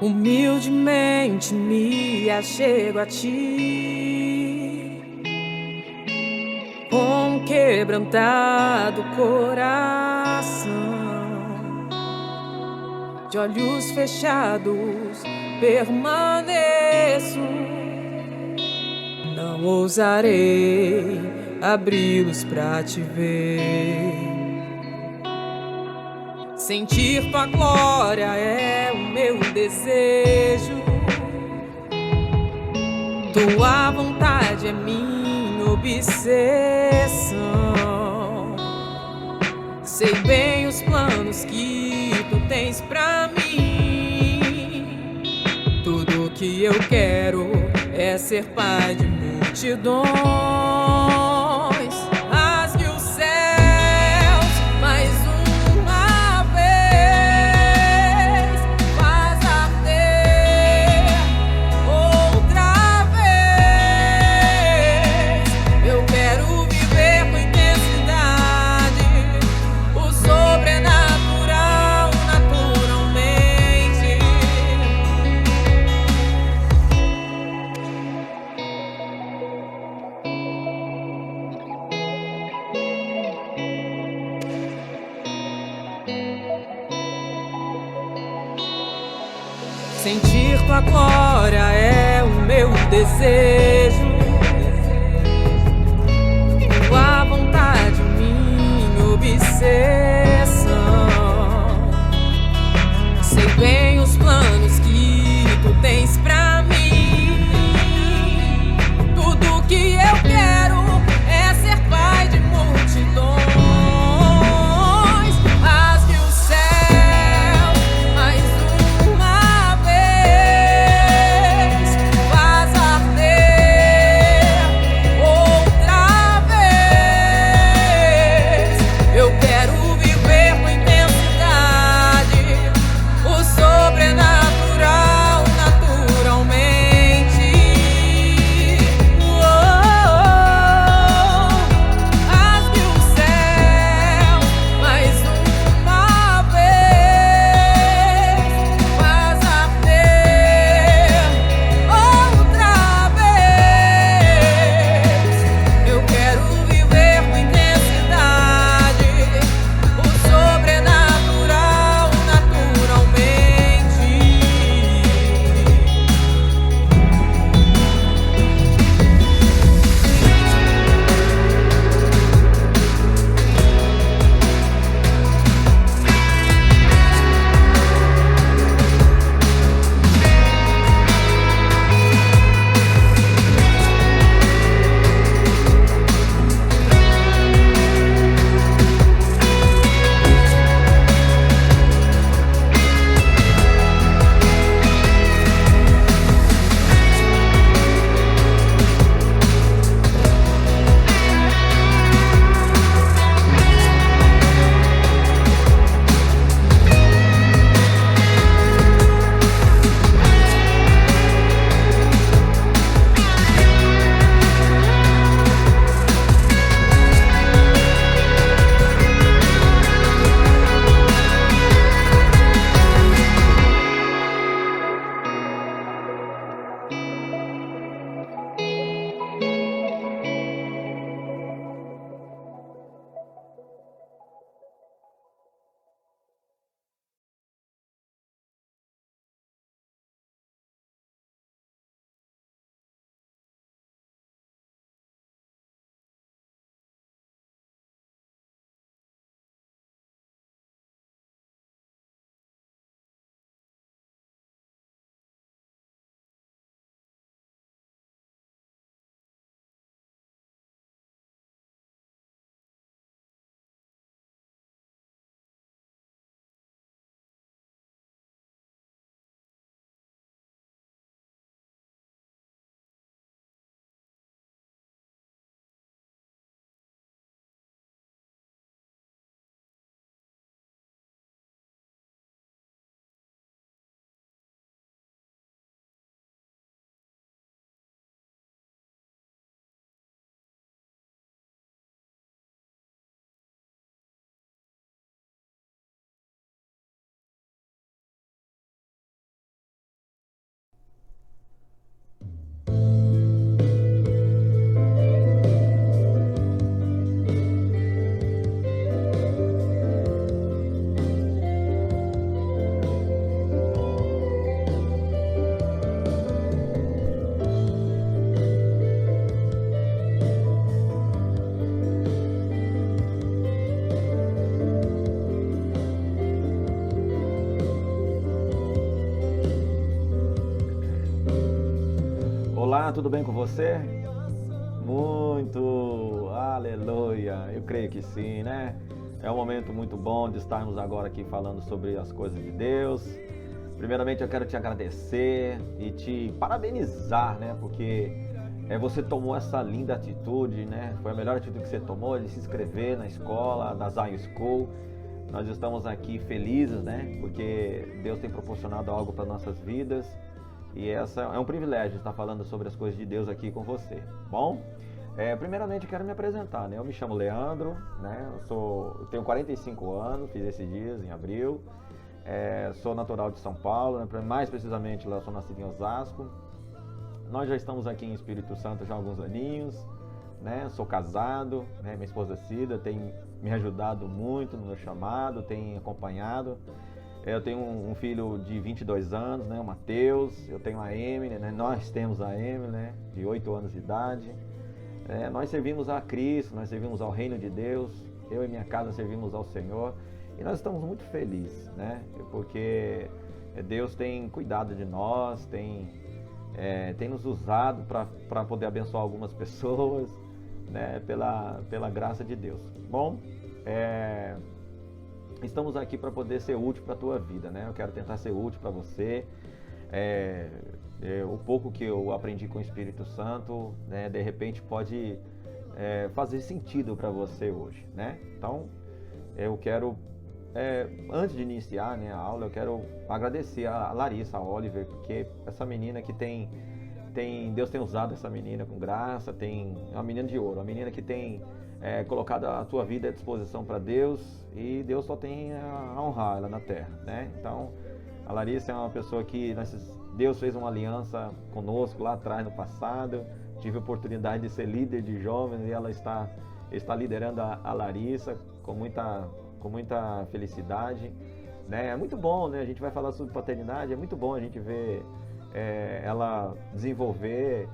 Humildemente me achego a ti, com um quebrantado coração, de olhos fechados permaneço. Não ousarei abri-los pra te ver. Sentir tua glória é o meu desejo, tua vontade é minha obsessão. Sei bem os planos que tu tens pra mim. Tudo que eu quero é ser pai de multidões. Rasgue os céus mais uma vez, faz arder outra vez. Eu quero viver com intensidade o sobrenatural naturalmente. Sentir tua glória é o meu desejo, tua vontade minha obsessão. Sei bem os planos que tu tens pra mim. Tudo que eu quero é ser pai de multidões. Rasgue o céu mais uma vez, faz arder outra vez. Eu quero viver com intensidade o sobrenatural Olá, tudo bem com você? Muito, aleluia, eu creio que sim, né? É um momento muito bom de estarmos agora aqui falando sobre as coisas de Deus. Primeiramente eu quero te agradecer e te parabenizar, né? Porque você tomou essa linda atitude, né? Foi a melhor atitude que você tomou, de se inscrever na escola, da Zion School. Nós estamos aqui felizes, né? Porque Deus tem proporcionado algo para nossas vidas. E essa é um privilégio estar falando sobre as coisas de Deus aqui com você. Bom, primeiramente eu quero me apresentar, né? Eu me chamo Leandro, né? Eu tenho 45 anos, fiz esses dias em abril. Sou natural de São Paulo, né? Mais precisamente lá eu sou nascido em Osasco. Nós já estamos aqui em Espírito Santo já há alguns aninhos, né? Sou casado, né? Minha esposa Cida tem me ajudado muito no meu chamado, tem acompanhado. Eu tenho um filho de 22 anos, né, o Matheus. Eu tenho a Emily, né, nós temos a Emily, né, de 8 anos de idade. Nós servimos a Cristo, nós servimos ao Reino de Deus. Eu e minha casa servimos ao Senhor. E nós estamos muito felizes, né, porque Deus tem cuidado de nós, tem nos usado para poder abençoar algumas pessoas, né, pela graça de Deus. Bom, estamos aqui para poder ser útil para a tua vida, né? Eu quero tentar ser útil para você. O pouco que eu aprendi com o Espírito Santo, né, de repente pode fazer sentido para você hoje, né? Então, eu quero, antes de iniciar, né, a aula, eu quero agradecer a Larissa, a Oliver, porque essa menina que Deus tem usado essa menina com graça, é uma menina de ouro, uma menina que tem colocado a tua vida à disposição para Deus, e Deus só tem a honrar ela na terra, né? Então, a Larissa é uma pessoa que Deus fez uma aliança conosco lá atrás no passado. Tive a oportunidade de ser líder de jovens e ela está liderando a Larissa com muita felicidade, né? É muito bom, né? A gente vai falar sobre paternidade, é muito bom a gente ver ela desenvolver.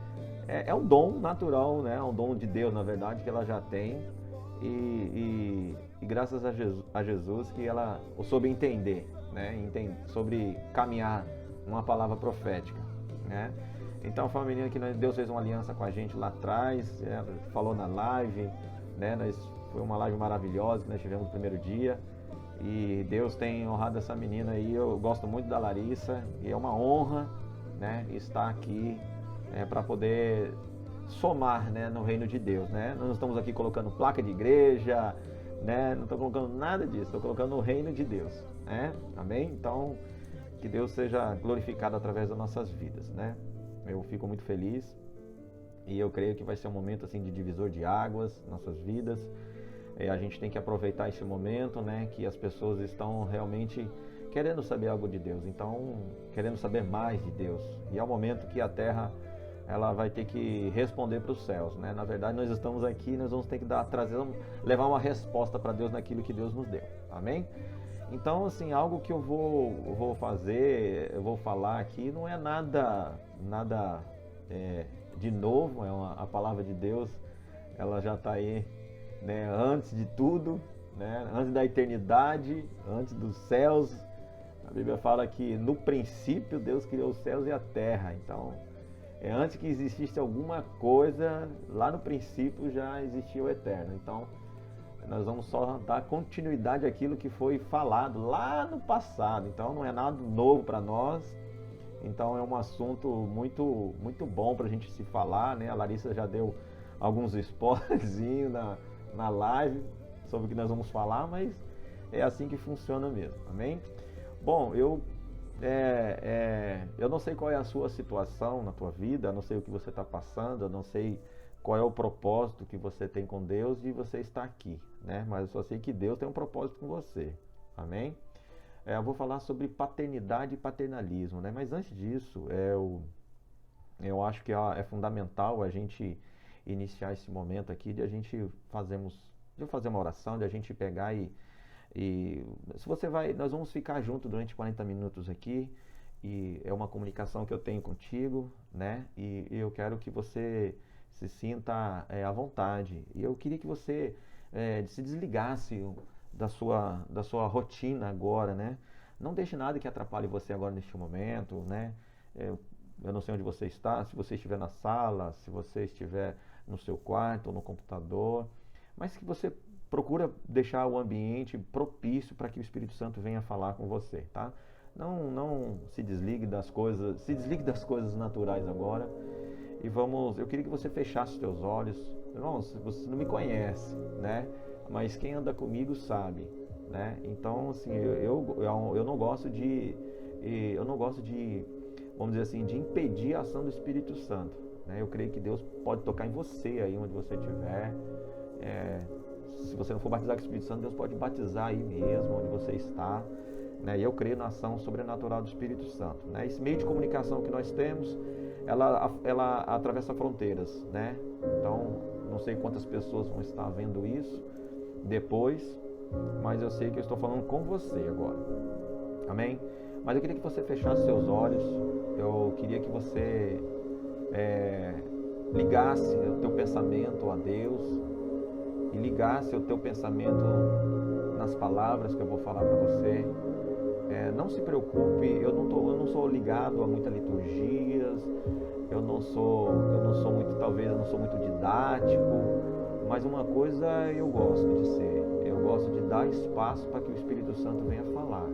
É um dom natural, né? É um dom de Deus, na verdade, que ela já tem. E graças a Jesus que ela soube entender, né? Sobre caminhar uma palavra profética, né? Então foi uma menina que Deus fez uma aliança com a gente lá atrás, falou na live, né? Foi uma live maravilhosa que nós tivemos no primeiro dia. E Deus tem honrado essa menina aí. Eu gosto muito da Larissa e é uma honra, né, estar aqui para poder somar, né, no reino de Deus, né? Nós não estamos aqui colocando placa de igreja, né? Não estou colocando nada disso, estou colocando o reino de Deus, né? Amém? Então, que Deus seja glorificado através das nossas vidas, né? Eu fico muito feliz e eu creio que vai ser um momento assim de divisor de águas nas nossas vidas. A gente tem que aproveitar esse momento, né? Que as pessoas estão realmente querendo saber algo de Deus, então querendo saber mais de Deus. E é o momento que a terra ela vai ter que responder para os céus, né? Na verdade, nós estamos aqui, nós vamos ter que levar uma resposta para Deus naquilo que Deus nos deu. Amém? Então, assim, algo que eu vou fazer, eu vou falar aqui, não é nada de novo. A palavra de Deus, ela já está aí, né? Antes de tudo, né? Antes da eternidade, antes dos céus. A Bíblia fala que no princípio Deus criou os céus e a terra. Então, antes que existisse alguma coisa, lá no princípio já existia o eterno. Então, nós vamos só dar continuidade àquilo que foi falado lá no passado. Então, não é nada novo para nós. Então, é um assunto muito, muito bom para a gente se falar, né? A Larissa já deu alguns spoilerzinhos na live sobre o que nós vamos falar, mas é assim que funciona mesmo. Amém? Bom, eu não sei qual é a sua situação na tua vida, eu não sei o que você está passando, eu não sei qual é o propósito que você tem com Deus e você está aqui, né? Mas eu só sei que Deus tem um propósito com você. Amém? Eu vou falar sobre paternidade e paternalismo, né? Mas antes disso, eu acho que é fundamental a gente iniciar esse momento aqui de fazer uma oração, de a gente pegar e se você nós vamos ficar juntos durante 40 minutos aqui, e é uma comunicação que eu tenho contigo, né? E eu quero que você se sinta à vontade. E eu queria que você se desligasse da sua rotina agora, né? Não deixe nada que atrapalhe você agora neste momento, né? Eu não sei onde você está, se você estiver na sala, se você estiver no seu quarto ou no computador, mas que você procura deixar o ambiente propício para que o Espírito Santo venha falar com você, tá? Não se desligue das coisas naturais agora. E eu queria que você fechasse os teus olhos. Irmãos, você não me conhece, né? Mas quem anda comigo sabe, né? Então, assim, eu não gosto de, vamos dizer assim, de impedir a ação do Espírito Santo, né? Eu creio que Deus pode tocar em você aí onde você estiver. Se você não for batizar com o Espírito Santo, Deus pode batizar aí mesmo onde você está, né? E eu creio na ação sobrenatural do Espírito Santo, né? Esse meio de comunicação que nós temos, ela atravessa fronteiras, né? Então, não sei quantas pessoas vão estar vendo isso depois, mas eu sei que eu estou falando com você agora, amém? Mas eu queria que você fechasse seus olhos, eu queria que você ligasse o teu pensamento a Deus e ligasse o teu pensamento nas palavras que eu vou falar para você. Não se preocupe, eu não sou ligado a muitas liturgias, eu não sou muito didático, mas uma coisa eu gosto de ser, eu gosto de dar espaço para que o Espírito Santo venha falar,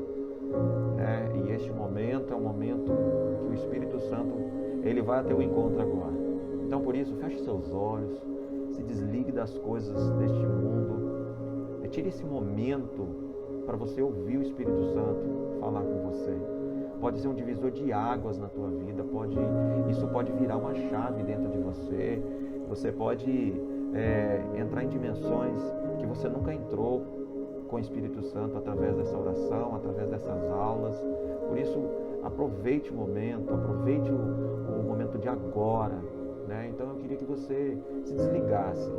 né? E este momento é um momento que o Espírito Santo, ele vai até o encontro agora. Então, por isso, feche seus olhos, se desligue das coisas deste mundo, tire esse momento para você ouvir o Espírito Santo falar com você. Pode ser um divisor de águas na tua vida, isso pode virar uma chave dentro de você. Você pode entrar em dimensões que você nunca entrou com o Espírito Santo através dessa oração, através dessas aulas. Por isso, aproveite o momento, aproveite o momento de agora, né? Então eu queria que você se desligasse,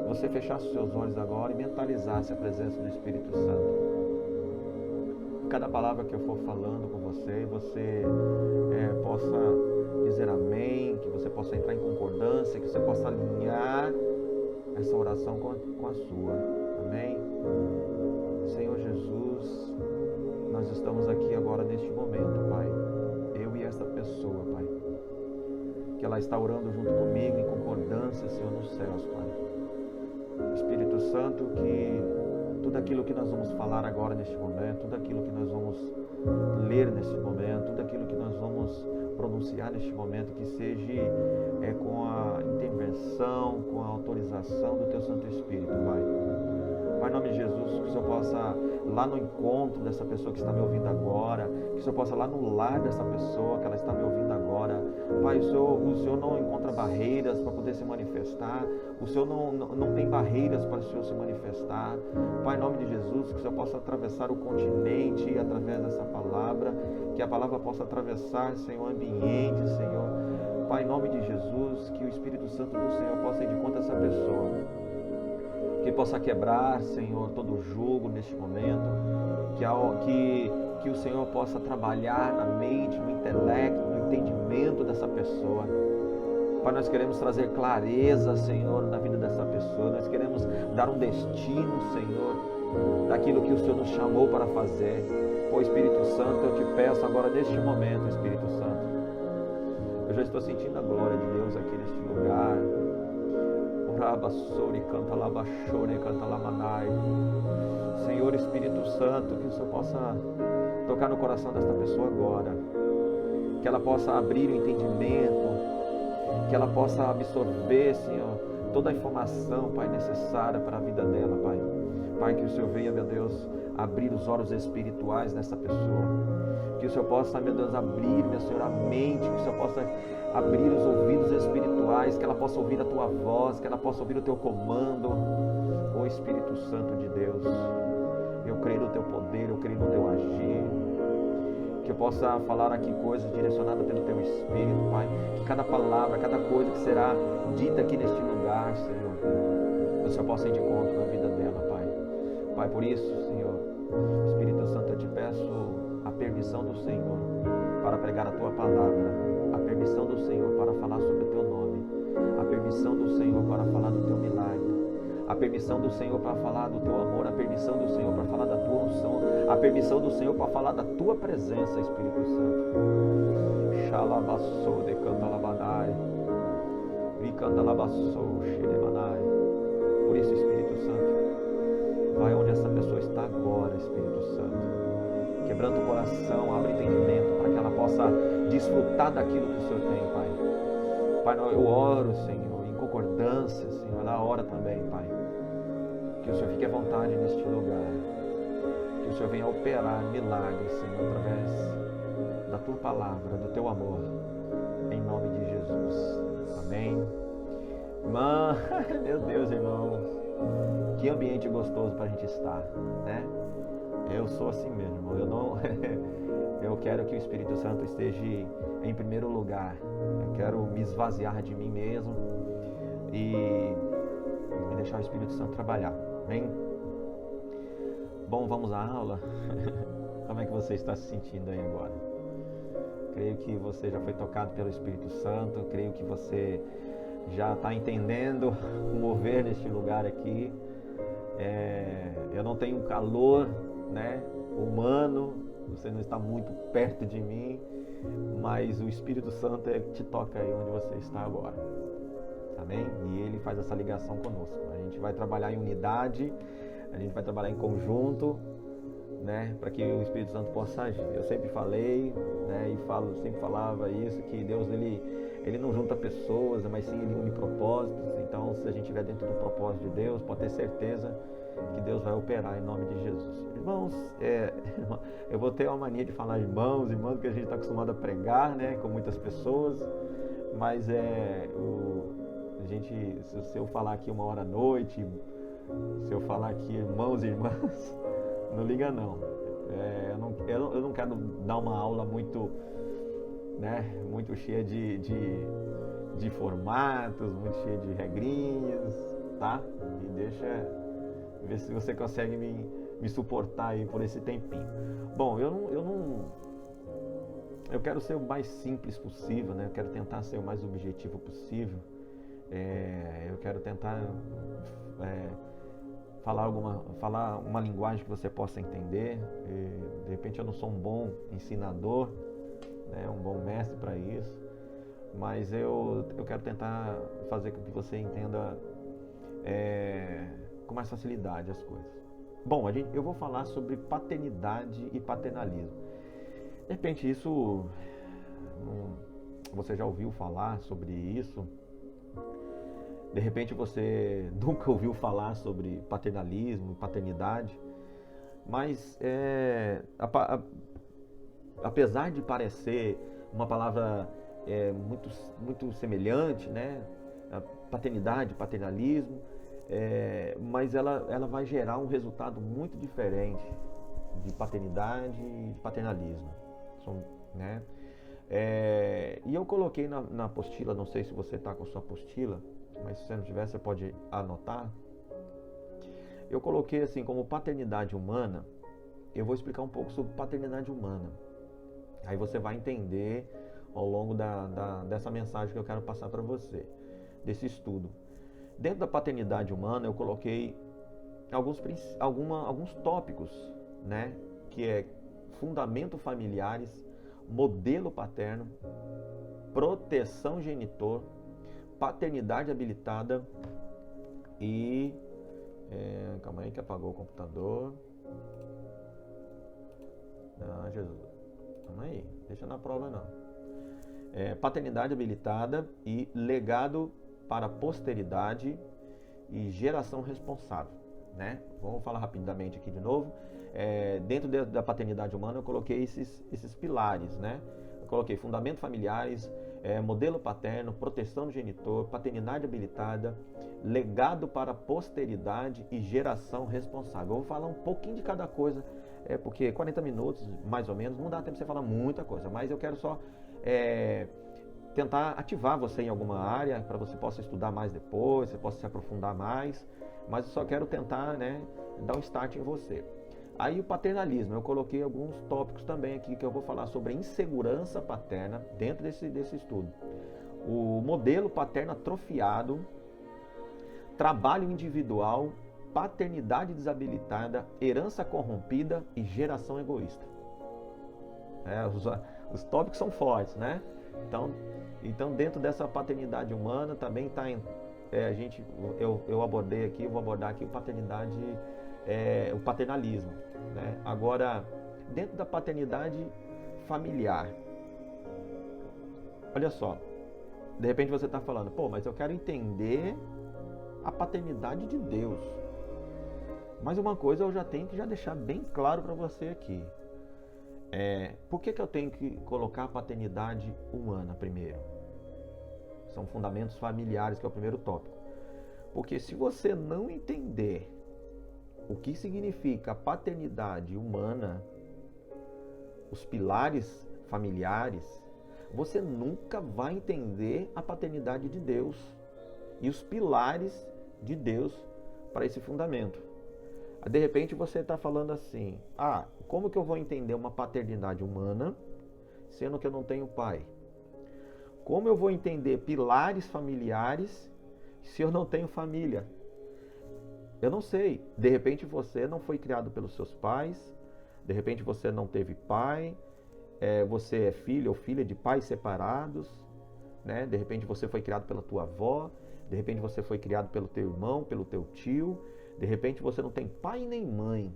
você fechasse os seus olhos agora e mentalizasse a presença do Espírito Santo. Cada palavra que eu for falando com você possa dizer amém, que você possa entrar em concordância, que você possa alinhar essa oração com a sua. Amém? Senhor Jesus, nós estamos aqui agora neste momento, Pai. Eu e essa pessoa, Pai. Que ela está orando junto comigo em concordância, Senhor, nos céus, Pai. Espírito Santo, que tudo aquilo que nós vamos falar agora neste momento, tudo aquilo que nós vamos ler neste momento, tudo aquilo que nós vamos pronunciar neste momento, que seja com a intervenção, com a autorização do Teu Santo Espírito, Pai. Pai, em nome de Jesus, que o Senhor possa lá no encontro dessa pessoa que está me ouvindo agora, que o Senhor possa lá no lar dessa pessoa que ela está me ouvindo agora. Pai, o Senhor não encontra barreiras para poder se manifestar, o Senhor não tem barreiras para o Senhor se manifestar. Pai, em nome de Jesus, que o Senhor possa atravessar o continente através dessa palavra, que a palavra possa atravessar, Senhor, o ambiente, Senhor. Pai, em nome de Jesus, que o Espírito Santo do Senhor possa ir de conta dessa pessoa, que possa quebrar, Senhor, todo o jugo neste momento, que o Senhor possa trabalhar na mente, no intelecto, no entendimento dessa pessoa. Pai, nós queremos trazer clareza, Senhor, na vida dessa pessoa, nós queremos dar um destino, Senhor, daquilo que o Senhor nos chamou para fazer. Pô, Espírito Santo, eu te peço agora neste momento, Espírito Santo, eu já estou sentindo a glória de Deus aqui neste lugar. Senhor Espírito Santo, que o Senhor possa tocar no coração desta pessoa agora, que ela possa abrir o entendimento, que ela possa absorver, Senhor, toda a informação, Pai, necessária para a vida dela, Pai. Pai, que o Senhor venha, meu Deus, abrir os olhos espirituais dessa pessoa, que o Senhor possa, meu Deus, abrir, meu Senhor, a mente, que o Senhor possa abrir os ouvidos espirituais, que ela possa ouvir a Tua voz, que ela possa ouvir o Teu comando. Ó Espírito Santo de Deus, eu creio no Teu poder, eu creio no Teu agir, que eu possa falar aqui coisas direcionadas pelo Teu Espírito, Pai, que cada palavra, cada coisa que será dita aqui neste lugar, Senhor, que o Senhor possa ir de encontro na vida dela, Pai. Pai, por isso, Senhor, Espírito Santo, eu te peço a permissão do Senhor para pregar a Tua palavra, a permissão do Senhor para falar sobre o Teu nome, a permissão do Senhor para falar do Teu milagre, a permissão do Senhor para falar do Teu amor, a permissão do Senhor para falar da Tua unção, a permissão do Senhor para falar da Tua presença, Espírito Santo. Xalabassou, decanta labadai. Vicanta labassou, xeremanai. Por isso, Espírito Santo, vai onde essa pessoa está agora, Espírito Santo. Quebrando o coração, abre entendimento para que ela possa desfrutar daquilo que o Senhor tem, Pai. Pai, eu oro, Senhor, em concordância, Senhor. Ela ora também, Pai. Que o Senhor fique à vontade neste lugar. Que o Senhor venha operar milagres, Senhor, através da Tua palavra, do Teu amor. Em nome de Jesus. Amém. Meu Deus, irmãos. Que ambiente gostoso para a gente estar, né? Eu sou assim mesmo. Eu quero que o Espírito Santo esteja em primeiro lugar. Eu quero me esvaziar de mim mesmo e deixar o Espírito Santo trabalhar. Amém? Bom, vamos à aula. Como é que você está se sentindo aí agora? Creio que você já foi tocado pelo Espírito Santo. Creio que você já está entendendo o mover neste lugar aqui. Eu não tenho calor, né, humano. Você não está muito perto de mim, mas o Espírito Santo é que te toca aí onde você está agora. Amém? E Ele faz essa ligação conosco. A gente vai trabalhar em unidade, a gente vai trabalhar em conjunto, né, para que o Espírito Santo possa agir. Eu sempre falei, né, e sempre falava isso, que Deus ele não junta pessoas, mas sim Ele une propósitos. Então, se a gente estiver dentro do propósito de Deus, pode ter certeza que Deus vai operar em nome de Jesus. Irmãos, eu vou ter uma mania de falar irmãos, que a gente está acostumado a pregar, né, com muitas pessoas, mas se eu falar aqui 1h à noite, se eu falar aqui irmãos e irmãs, não liga não. Eu não quero dar uma aula muito, né, muito cheia de formatos, muito cheia de regrinhas, tá? E deixa ver se você consegue me suportar aí por esse tempinho. Bom, eu quero ser o mais simples possível, né? Eu quero tentar ser o mais objetivo possível. Eu quero tentar falar uma linguagem que você possa entender. De repente eu não sou um bom ensinador, né? Um bom mestre para isso, mas eu quero tentar fazer com que você entenda com mais facilidade as coisas. Bom, eu vou falar sobre paternidade e paternalismo. De repente você já ouviu falar sobre isso? De repente você nunca ouviu falar sobre paternalismo e paternidade, mas apesar de parecer uma palavra muito, muito semelhante, né? A paternidade, paternalismo, mas ela vai gerar um resultado muito diferente de paternidade e de paternalismo, né? E eu coloquei na apostila, não sei se você está com a sua apostila, mas se você não tiver, você pode anotar. Eu coloquei assim como paternidade humana. Eu vou explicar um pouco sobre paternidade humana. Aí você vai entender ao longo dessa mensagem que eu quero passar para você, desse estudo. Dentro da paternidade humana eu coloquei alguns tópicos, né? Que é fundamento familiares, modelo paterno, proteção genitor, paternidade habilitada e... calma aí que apagou o computador. Ah, Jesus. Calma aí, deixa na prova não. Paternidade habilitada e legado para posteridade e geração responsável, né? Vamos falar rapidamente aqui de novo. Dentro da paternidade humana eu coloquei esses pilares, né? Eu coloquei fundamentos familiares, modelo paterno, proteção do genitor, paternidade habilitada, legado para posteridade e geração responsável. Eu vou falar um pouquinho de cada coisa, porque 40 minutos, mais ou menos, não dá tempo de você falar muita coisa, mas eu quero só tentar ativar você em alguma área, para você possa estudar mais depois, você possa se aprofundar mais, mas eu só quero tentar, né, dar um start em você. Aí o paternalismo, eu coloquei alguns tópicos também aqui que eu vou falar sobre a insegurança paterna dentro desse estudo. O modelo paterno atrofiado, trabalho individual, paternidade desabilitada, herança corrompida e geração egoísta. Os tópicos são fortes, né? Então dentro dessa paternidade humana também está eu abordei aqui, eu vou abordar aqui o paternalismo, né? Agora, dentro da paternidade familiar, olha só, de repente você está falando, pô, mas eu quero entender a paternidade de Deus. Mas uma coisa eu já tenho que deixar bem claro para você aqui. Por que eu tenho que colocar a paternidade humana primeiro? São fundamentos familiares, que é o primeiro tópico. Porque se você não entender o que significa a paternidade humana, os pilares familiares, você nunca vai entender a paternidade de Deus e os pilares de Deus para esse fundamento. De repente você está falando assim, como que eu vou entender uma paternidade humana, sendo que eu não tenho pai? Como eu vou entender pilares familiares, se eu não tenho família? Eu não sei. De repente você não foi criado pelos seus pais, de repente você não teve pai, você é filho ou filha de pais separados, né? De repente você foi criado pela tua avó, de repente você foi criado pelo teu irmão, pelo teu tio, de repente você não tem pai nem mãe.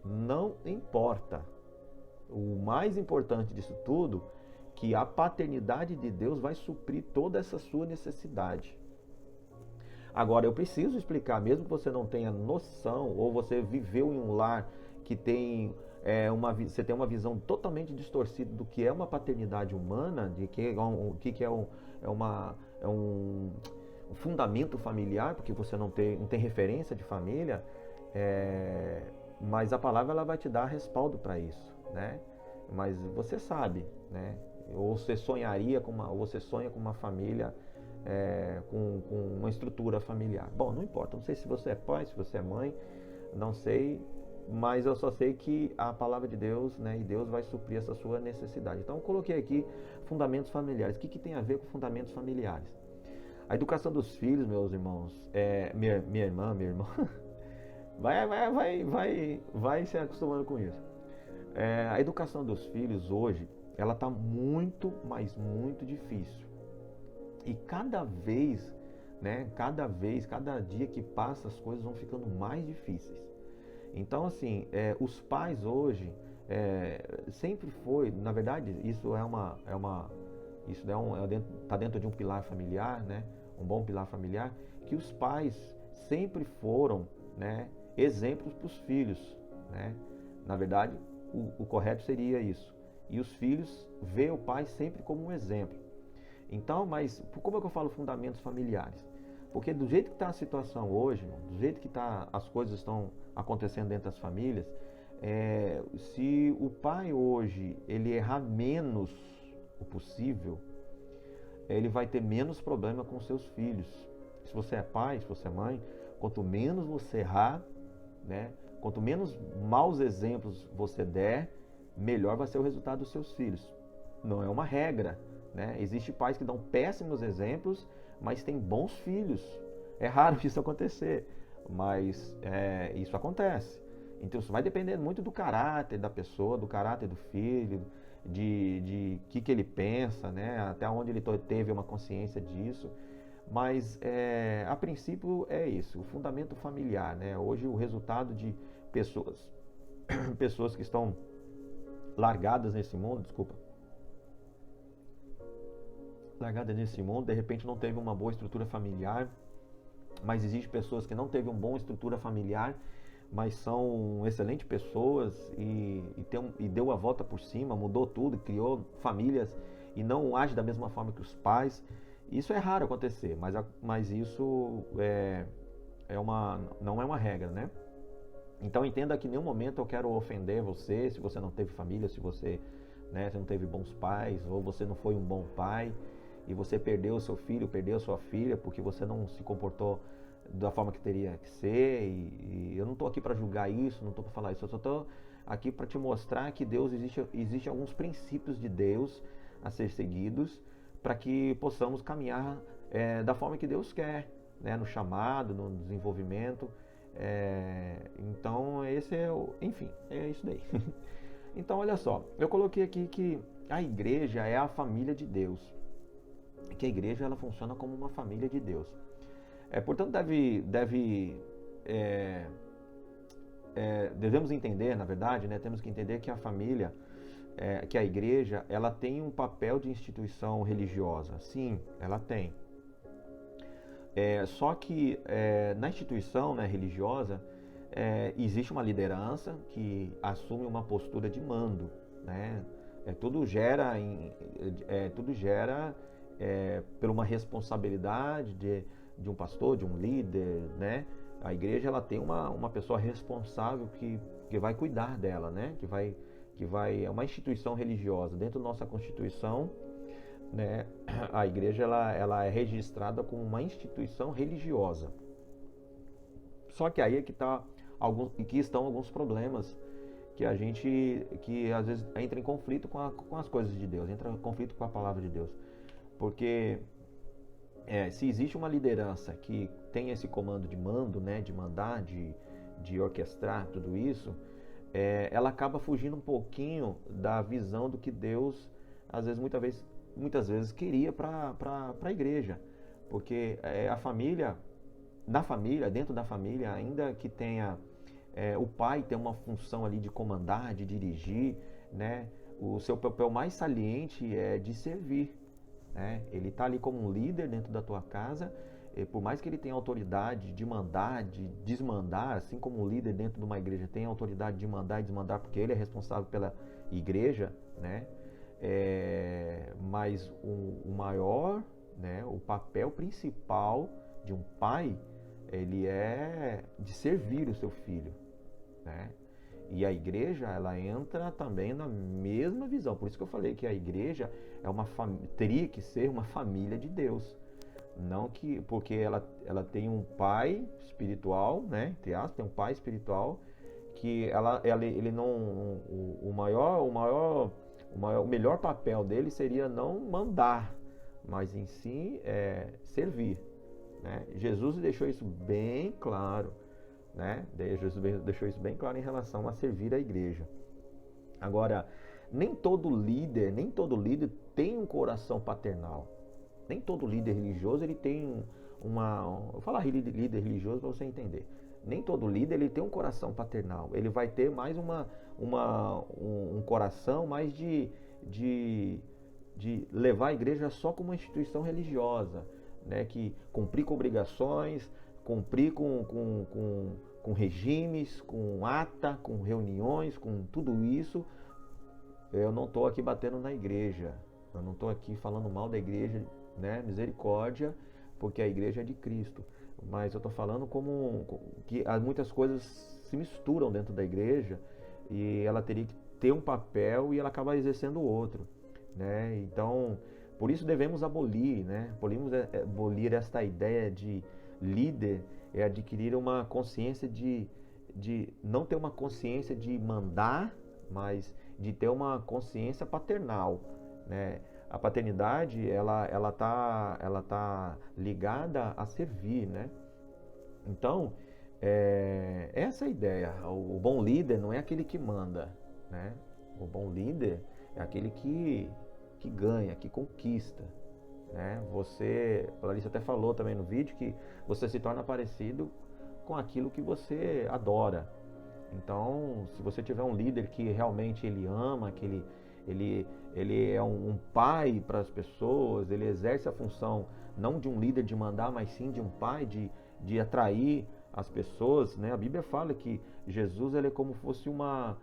Não importa. O mais importante disso tudo, que a paternidade de Deus vai suprir toda essa sua necessidade. Agora, eu preciso explicar, mesmo que você não tenha noção, ou você viveu em um lar que tem você tem uma visão totalmente distorcida do que é uma paternidade humana, de que é um fundamento familiar, porque você não tem referência de família, mas a palavra ela vai te dar respaldo para isso, né? Mas você sabe, né? Ou você você sonha com uma família, com uma estrutura familiar. Bom, não importa, não sei se você é pai, se você é mãe, não sei, mas eu só sei que a palavra de Deus, né, e Deus vai suprir essa sua necessidade. Então eu coloquei aqui fundamentos familiares. O que tem a ver com fundamentos familiares? A educação dos filhos, meus irmãos, minha irmã, meu irmão, vai se acostumando com isso. A educação dos filhos hoje, ela está muito, mas muito difícil. E cada dia que passa, as coisas vão ficando mais difíceis. Então, assim, os pais hoje, sempre foi, na verdade, isso está dentro de um pilar familiar, né? Um bom pilar familiar, que os pais sempre foram, né, exemplos para os filhos, né? Na verdade, o correto seria isso. E os filhos veem o pai sempre como um exemplo. Então, mas como é que eu falo fundamentos familiares? Porque do jeito que está a situação hoje, do jeito que as coisas estão acontecendo dentro das famílias, se o pai hoje ele errar menos o possível, ele vai ter menos problema com seus filhos. Se você é pai, se você é mãe, quanto menos você errar, né, quanto menos maus exemplos você der, melhor vai ser o resultado dos seus filhos. Não é uma regra, né? Existem pais que dão péssimos exemplos, mas têm bons filhos. É raro isso acontecer, mas isso acontece. Então isso vai depender muito do caráter da pessoa, do caráter do filho, de que ele pensa, né? Até onde ele teve uma consciência disso. Mas a princípio é isso, o fundamento familiar, né? Hoje o resultado de pessoas que estão largadas nesse mundo, de repente não teve uma boa estrutura familiar, mas existem pessoas que não teve uma boa estrutura familiar, mas são excelentes pessoas e deu a volta por cima, mudou tudo, criou famílias e não age da mesma forma que os pais. Isso é raro acontecer, mas isso não é uma regra, né? Então entenda que em nenhum momento eu quero ofender você, se você não teve família, se você não teve bons pais, ou você não foi um bom pai, e você perdeu o seu filho, perdeu a sua filha, porque você não se comportou da forma que teria que ser, e eu não estou aqui para julgar isso, não estou para falar isso, eu só estou aqui para te mostrar que Deus existe alguns princípios de Deus a ser seguidos, para que possamos caminhar da forma que Deus quer, né? No chamado, no desenvolvimento. Então esse é isso daí. Então olha só, eu coloquei aqui que a igreja é a família de Deus. Que a igreja ela funciona como uma família de Deus. Portanto, devemos entender, na verdade, né, temos que entender que a família, que a igreja, ela tem um papel de instituição religiosa. Sim, ela tem. Só que na instituição, né, religiosa, existe uma liderança que assume uma postura de mando, né? Tudo gera por uma responsabilidade de um pastor, de um líder, né? A igreja ela tem uma pessoa responsável que vai cuidar dela, né? É uma instituição religiosa. Dentro da nossa Constituição, né, a igreja ela é registrada como uma instituição religiosa. Só que aí é que estão alguns problemas que às vezes entra em conflito com as coisas de Deus, entra em conflito com a palavra de Deus. Porque se existe uma liderança que tem esse comando de mando, né, de mandar, de orquestrar tudo isso, ela acaba fugindo um pouquinho da visão do que Deus, às vezes, muitas vezes queria para a igreja. Porque a família, dentro da família, ainda que tenha o pai tem uma função ali de comandar, de dirigir, né? O seu papel mais saliente é de servir, né? Ele está ali como um líder dentro da tua casa, por mais que ele tenha autoridade de mandar, de desmandar, assim como o líder dentro de uma igreja tem autoridade de mandar e desmandar, porque ele é responsável pela igreja, né? Mas o maior, né, o papel principal de um pai, ele é de servir o seu filho, né? E a igreja, ela entra também na mesma visão. Por isso que eu falei que a igreja teria que ser uma família de Deus. Não porque ela tem um pai espiritual, né? Tem um pai espiritual que ele não, o melhor papel dele seria não mandar, mas em si servir, né? Jesus deixou isso bem claro, né? Jesus deixou isso bem claro em relação a servir a igreja. Agora, nem todo líder tem um coração paternal. Nem todo líder religioso ele tem vou falar líder religioso para você entender. Nem todo líder ele tem um coração paternal. Ele vai ter mais um coração mais de levar a igreja só como uma instituição religiosa, né? Que cumprir com obrigações, cumprir com regimes, com ata, com reuniões, com tudo isso. Eu não estou aqui batendo na igreja, eu não estou aqui falando mal da igreja, né? Misericórdia, porque a igreja é de Cristo. Mas eu estou falando que muitas coisas se misturam dentro da igreja e ela teria que ter um papel e ela acaba exercendo outro, né? Então, por isso devemos abolir, né? Abolir esta ideia de líder adquirir uma consciência de não ter uma consciência de mandar, mas de ter uma consciência paternal, né? A paternidade ela tá ligada a servir, né? Então essa é a ideia. O bom líder não é aquele que manda, né? O bom líder é aquele que ganha, que conquista, né? A Larissa até falou também no vídeo que você se torna parecido com aquilo que você adora. Então, se você tiver um líder que realmente ele ama, que ele é um pai para as pessoas, ele exerce a função não de um líder de mandar, mas sim de um pai, de atrair as pessoas, né? A Bíblia fala que Jesus ele é como fosse uma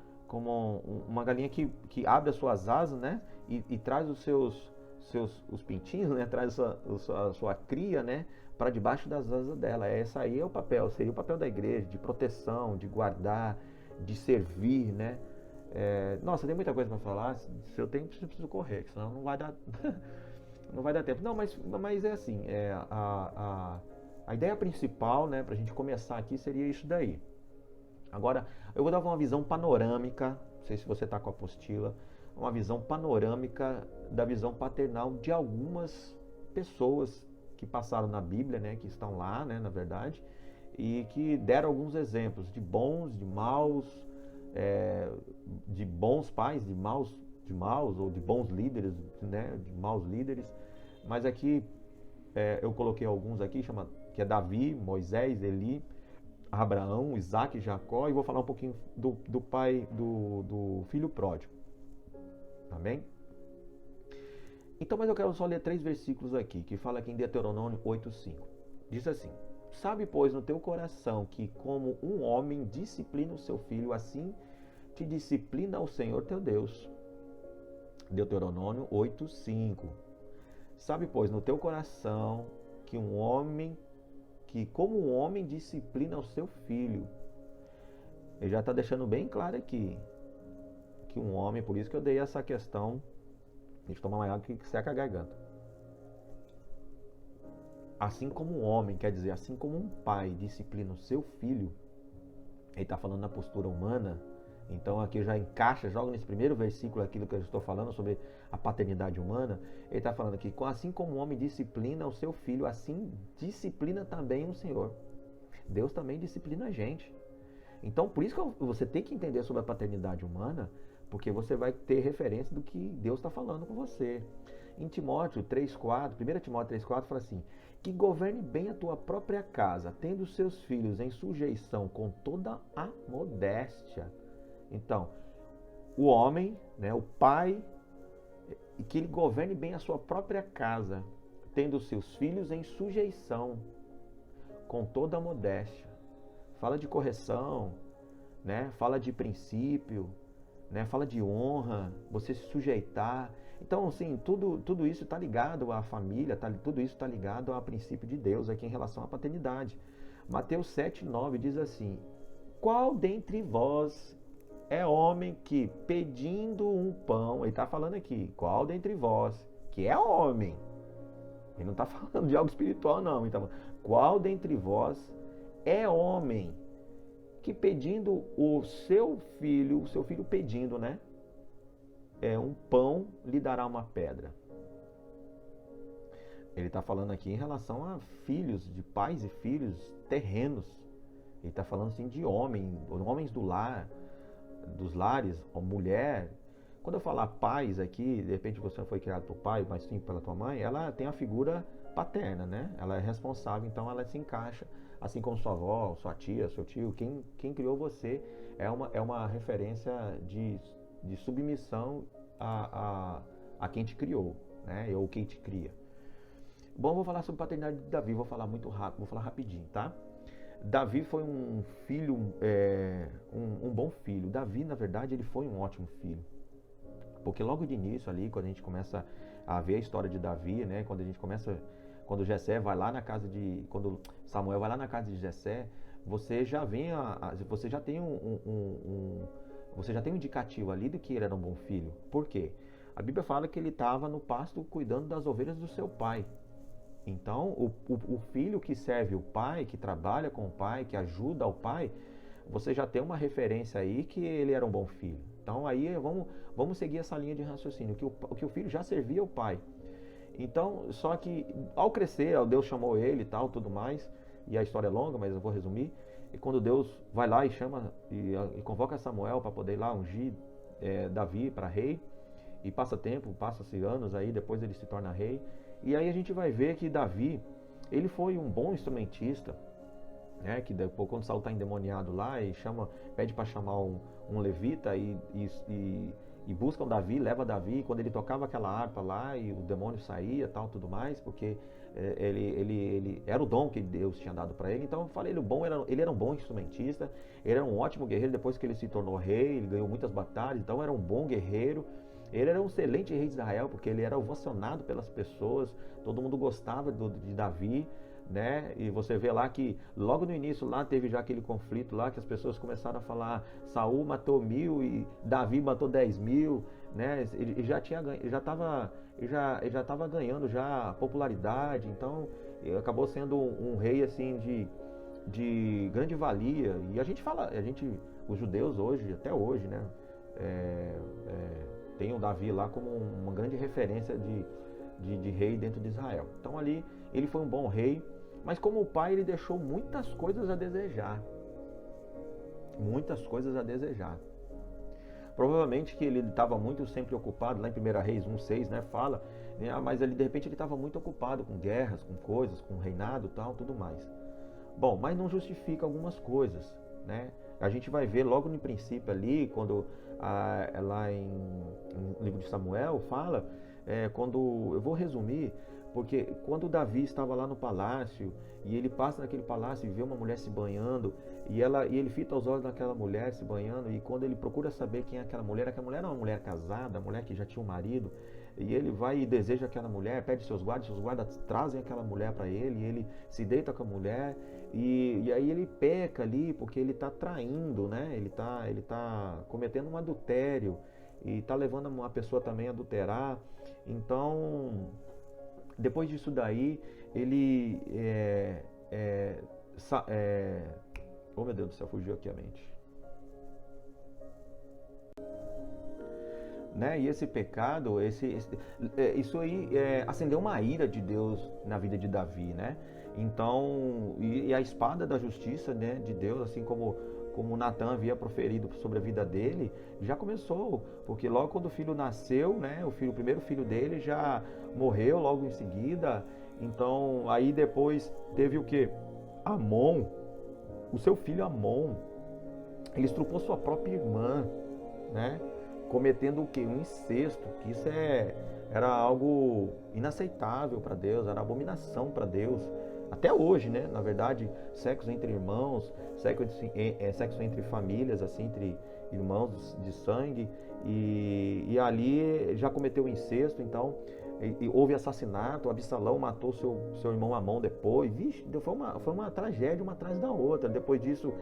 galinha que abre as suas asas, né? E traz os pintinhos, né? Traz a sua cria, né? Para debaixo das asas dela. Esse aí seria o papel da igreja, de proteção, de guardar, de servir, né? Nossa, tem muita coisa para falar. Se eu tenho, preciso correr, senão não vai dar, não vai dar tempo. Não, mas é assim, a ideia principal, né, para a gente começar aqui seria isso daí. Agora, eu vou dar uma visão panorâmica, não sei se você está com a apostila, uma visão panorâmica da visão paternal de algumas pessoas que passaram na Bíblia, né, que estão lá, né, na verdade, e que deram alguns exemplos de bons, de maus, de bons pais, de maus maus ou de bons líderes, né, de maus líderes. Mas aqui eu coloquei alguns aqui, que é Davi, Moisés, Eli, Abraão, Isaac, Jacó, e vou falar um pouquinho do pai, do filho pródigo. Amém? Então, mas eu quero só ler 3 versículos aqui, que fala aqui em Deuteronômio 8:5. Diz assim: sabe, pois, no teu coração que como um homem disciplina o seu filho, assim te disciplina o Senhor teu Deus. Deuteronômio 8:5. Sabe, pois, no teu coração que como um homem disciplina o seu filho. Ele já está deixando bem claro aqui que um homem, por isso que eu dei essa questão. Deixa eu tomar uma água que seca a garganta. Assim como um homem, quer dizer, assim como um pai disciplina o seu filho, ele está falando na postura humana. Então aqui já encaixa, joga nesse primeiro versículo aquilo que eu estou falando sobre a paternidade humana. Ele está falando aqui, assim como um homem disciplina o seu filho, assim disciplina também o Senhor. Deus também disciplina a gente. Então por isso que você tem que entender sobre a paternidade humana, porque você vai ter referência do que Deus está falando com você. Em Timóteo 3,4, 1 Timóteo 3,4 fala assim: que governe bem a tua própria casa, tendo seus filhos em sujeição com toda a modéstia. Então, o homem, né, o pai, que ele governe bem a sua própria casa, tendo seus filhos em sujeição com toda a modéstia. Fala de correção, né? Fala de princípio, né? Fala de honra, você se sujeitar. Então, assim, tudo isso está ligado à família, tudo isso está ligado ao princípio de Deus aqui em relação à paternidade. Mateus 7,9 diz assim: qual dentre vós é homem que, pedindo um pão, ele está falando aqui, qual dentre vós, que é homem, ele não está falando de algo espiritual não, então, qual dentre vós é homem que pedindo o seu filho pedindo, né, um pão, lhe dará uma pedra? Ele está falando aqui em relação a filhos, de pais e filhos terrenos. Ele está falando assim de homens do lar, dos lares, ou mulher. Quando eu falar pais aqui, de repente você foi criado por pai, mas sim pela tua mãe, ela tem a figura paterna, né? Ela é responsável, então ela se encaixa, assim como sua avó, sua tia, seu tio, quem criou você é uma referência de submissão a quem te criou, né? Ou quem te cria. Bom, vou falar sobre a paternidade de Davi, vou falar muito rápido, vou falar rapidinho, tá? Davi foi um filho, um bom filho. Davi, na verdade, ele foi um ótimo filho. Porque logo de início ali, quando a gente começa a ver a história de Davi, né? Quando Jessé vai lá na casa quando Samuel vai lá na casa de Jessé, você já tem um indicativo ali de que ele era um bom filho. Por quê? A Bíblia fala que ele estava no pasto cuidando das ovelhas do seu pai. Então, o filho que serve o pai, que trabalha com o pai, que ajuda o pai, você já tem uma referência aí que ele era um bom filho. Então, aí vamos seguir essa linha de raciocínio, que o filho já servia o pai. Então, só que ao crescer, Deus chamou ele e tal, tudo mais, e a história é longa, mas eu vou resumir. E quando Deus vai lá e chama e convoca Samuel para poder ir lá ungir Davi para rei, e passa-se anos aí, depois ele se torna rei. E aí a gente vai ver que Davi, ele foi um bom instrumentista, né? Que depois, quando Saul está endemoniado lá, e pede para chamar um levita e buscam Davi, leva Davi, quando ele tocava aquela harpa lá e o demônio saía, tal, tudo mais, porque ele era o dom que Deus tinha dado para ele. Então eu falei, ele era um bom instrumentista, ele era um ótimo guerreiro. Depois que ele se tornou rei, ele ganhou muitas batalhas, então era um bom guerreiro. Ele era um excelente rei de Israel, porque ele era ovacionado pelas pessoas, todo mundo gostava de Davi, né? E você vê lá que logo no início lá teve já aquele conflito lá, que as pessoas começaram a falar: Saul matou 1000 e Davi matou 10.000, né? Ele já estava ganhando já popularidade, então acabou sendo um rei assim de grande valia. E os judeus hoje, até hoje, né? Tem o Davi lá como uma grande referência de rei dentro de Israel. Então ali ele foi um bom rei, mas como o pai, ele deixou muitas coisas a desejar. Muitas coisas a desejar. Provavelmente que ele estava muito sempre ocupado, lá em 1 Reis 1:6, né, fala, né, mas ele, de repente ele estava muito ocupado com guerras, com coisas, com reinado e tal, tudo mais. Bom, mas não justifica algumas coisas, né? A gente vai ver logo no princípio ali, quando lá no livro de Samuel fala, quando, eu vou resumir, porque quando Davi estava lá no palácio, e ele passa naquele palácio e vê uma mulher se banhando, e ele fita os olhos naquela mulher se banhando, e quando ele procura saber quem é aquela mulher era uma mulher casada, uma mulher que já tinha um marido, e ele vai e deseja aquela mulher, pede seus guardas trazem aquela mulher para ele, e ele se deita com a mulher, e aí ele peca ali, porque ele está traindo, né? Ele tá cometendo um adultério, e está levando a pessoa também a adulterar. Então, depois disso daí, ele oh meu Deus do céu, fugiu aqui a mente. Né? E esse pecado, isso aí acendeu uma ira de Deus na vida de Davi, né? Então, e a espada da justiça, né, de Deus, assim como Natan havia proferido sobre a vida dele, já começou, porque logo quando o filho nasceu, né, o primeiro filho dele já morreu logo em seguida. Então, aí depois teve o quê? Amon, o seu filho Amon, ele estrupou sua própria irmã, né? Cometendo o quê? Um incesto, que isso era algo inaceitável para Deus, era abominação para Deus. Até hoje, né? Na verdade, sexo entre irmãos, sexo entre famílias, assim, entre irmãos de sangue, e ali já cometeu incesto, então houve assassinato. Absalão matou seu irmão Amon depois. Vixe, foi uma tragédia uma atrás da outra. Depois disso,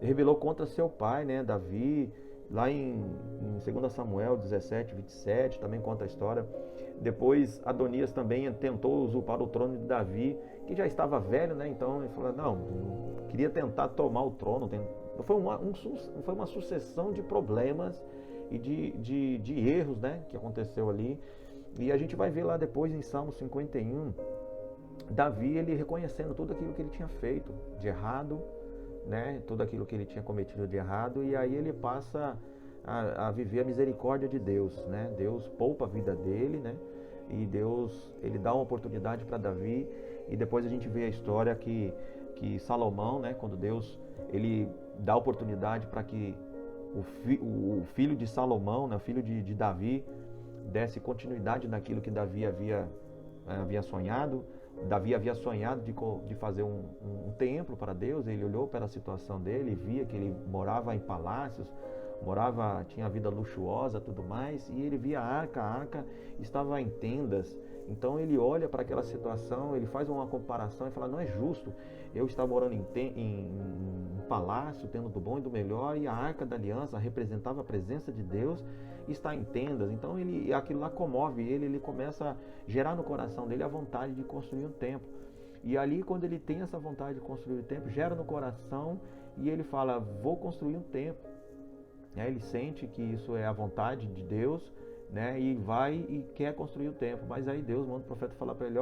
rebelou contra seu pai, né, Davi. Lá em 2 Samuel 17:27 também conta a história. Depois Adonias também tentou usurpar o trono de Davi, que já estava velho, né? Então ele falou, não, queria tentar tomar o trono. Foi uma sucessão de problemas e de erros, né, que aconteceu ali. E a gente vai ver lá depois em Salmo 51, Davi, ele reconhecendo tudo aquilo que ele tinha feito de errado, né, tudo aquilo que ele tinha cometido de errado, e aí ele passa a viver a misericórdia de Deus, né? Deus poupa a vida dele, né? E Deus, ele dá uma oportunidade para Davi, e depois a gente vê a história que Salomão, né, quando Deus, ele dá oportunidade para que o filho de Salomão, né, o filho de Davi, desse continuidade naquilo que Davi havia sonhado. Davi havia sonhado de fazer um templo para Deus. Ele olhou para a situação dele, via que ele morava em palácios, tinha vida luxuosa, tudo mais, e ele via a arca estava em tendas. Então ele olha para aquela situação, ele faz uma comparação e fala, não é justo eu estar morando em palácio, tendo do bom e do melhor, e a arca da aliança representava a presença de Deus, está em tendas. Então aquilo lá comove ele começa a gerar no coração dele a vontade de construir um templo. E ali, quando ele tem essa vontade de construir um templo, gera no coração, e ele fala, vou construir um templo. Ele sente que isso é a vontade de Deus, né? E vai e quer construir o templo. Mas aí Deus manda o profeta falar para ele,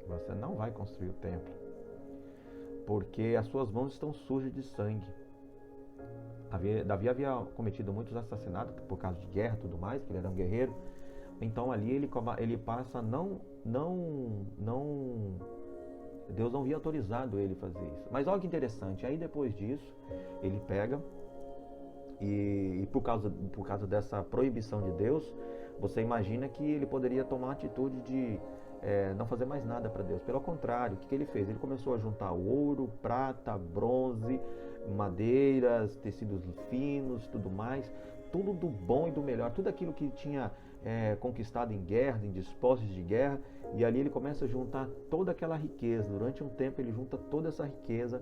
você não vai construir o templo, porque as suas mãos estão sujas de sangue. Davi havia cometido muitos assassinatos por causa de guerra e tudo mais, porque ele era um guerreiro. Então ali ele passa Deus não havia autorizado ele a fazer isso. Mas olha que interessante, aí depois disso, ele pega e por causa dessa proibição de Deus, você imagina que ele poderia tomar a atitude de não fazer mais nada para Deus. Pelo contrário, o que ele fez? Ele começou a juntar ouro, prata, bronze, madeiras, tecidos finos, tudo mais, tudo do bom e do melhor, tudo aquilo que tinha conquistado em guerra, em despojos de guerra, e ali ele começa a juntar toda aquela riqueza. Durante um tempo ele junta toda essa riqueza,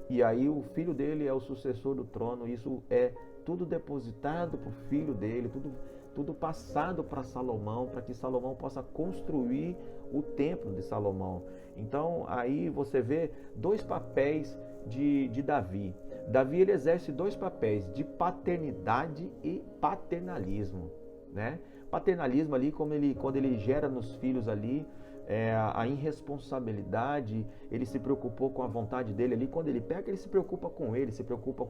e aí o filho dele é o sucessor do trono. Isso é tudo depositado para o filho dele, tudo passado para Salomão, para que Salomão possa construir o templo de Salomão. Então aí você vê dois papéis de Davi. Davi, ele exerce dois papéis, de paternidade e paternalismo, né? Paternalismo ali, quando ele gera nos filhos ali a irresponsabilidade, ele se preocupou com a vontade dele ali. Quando ele peca, ele se preocupa com ele, se preocupa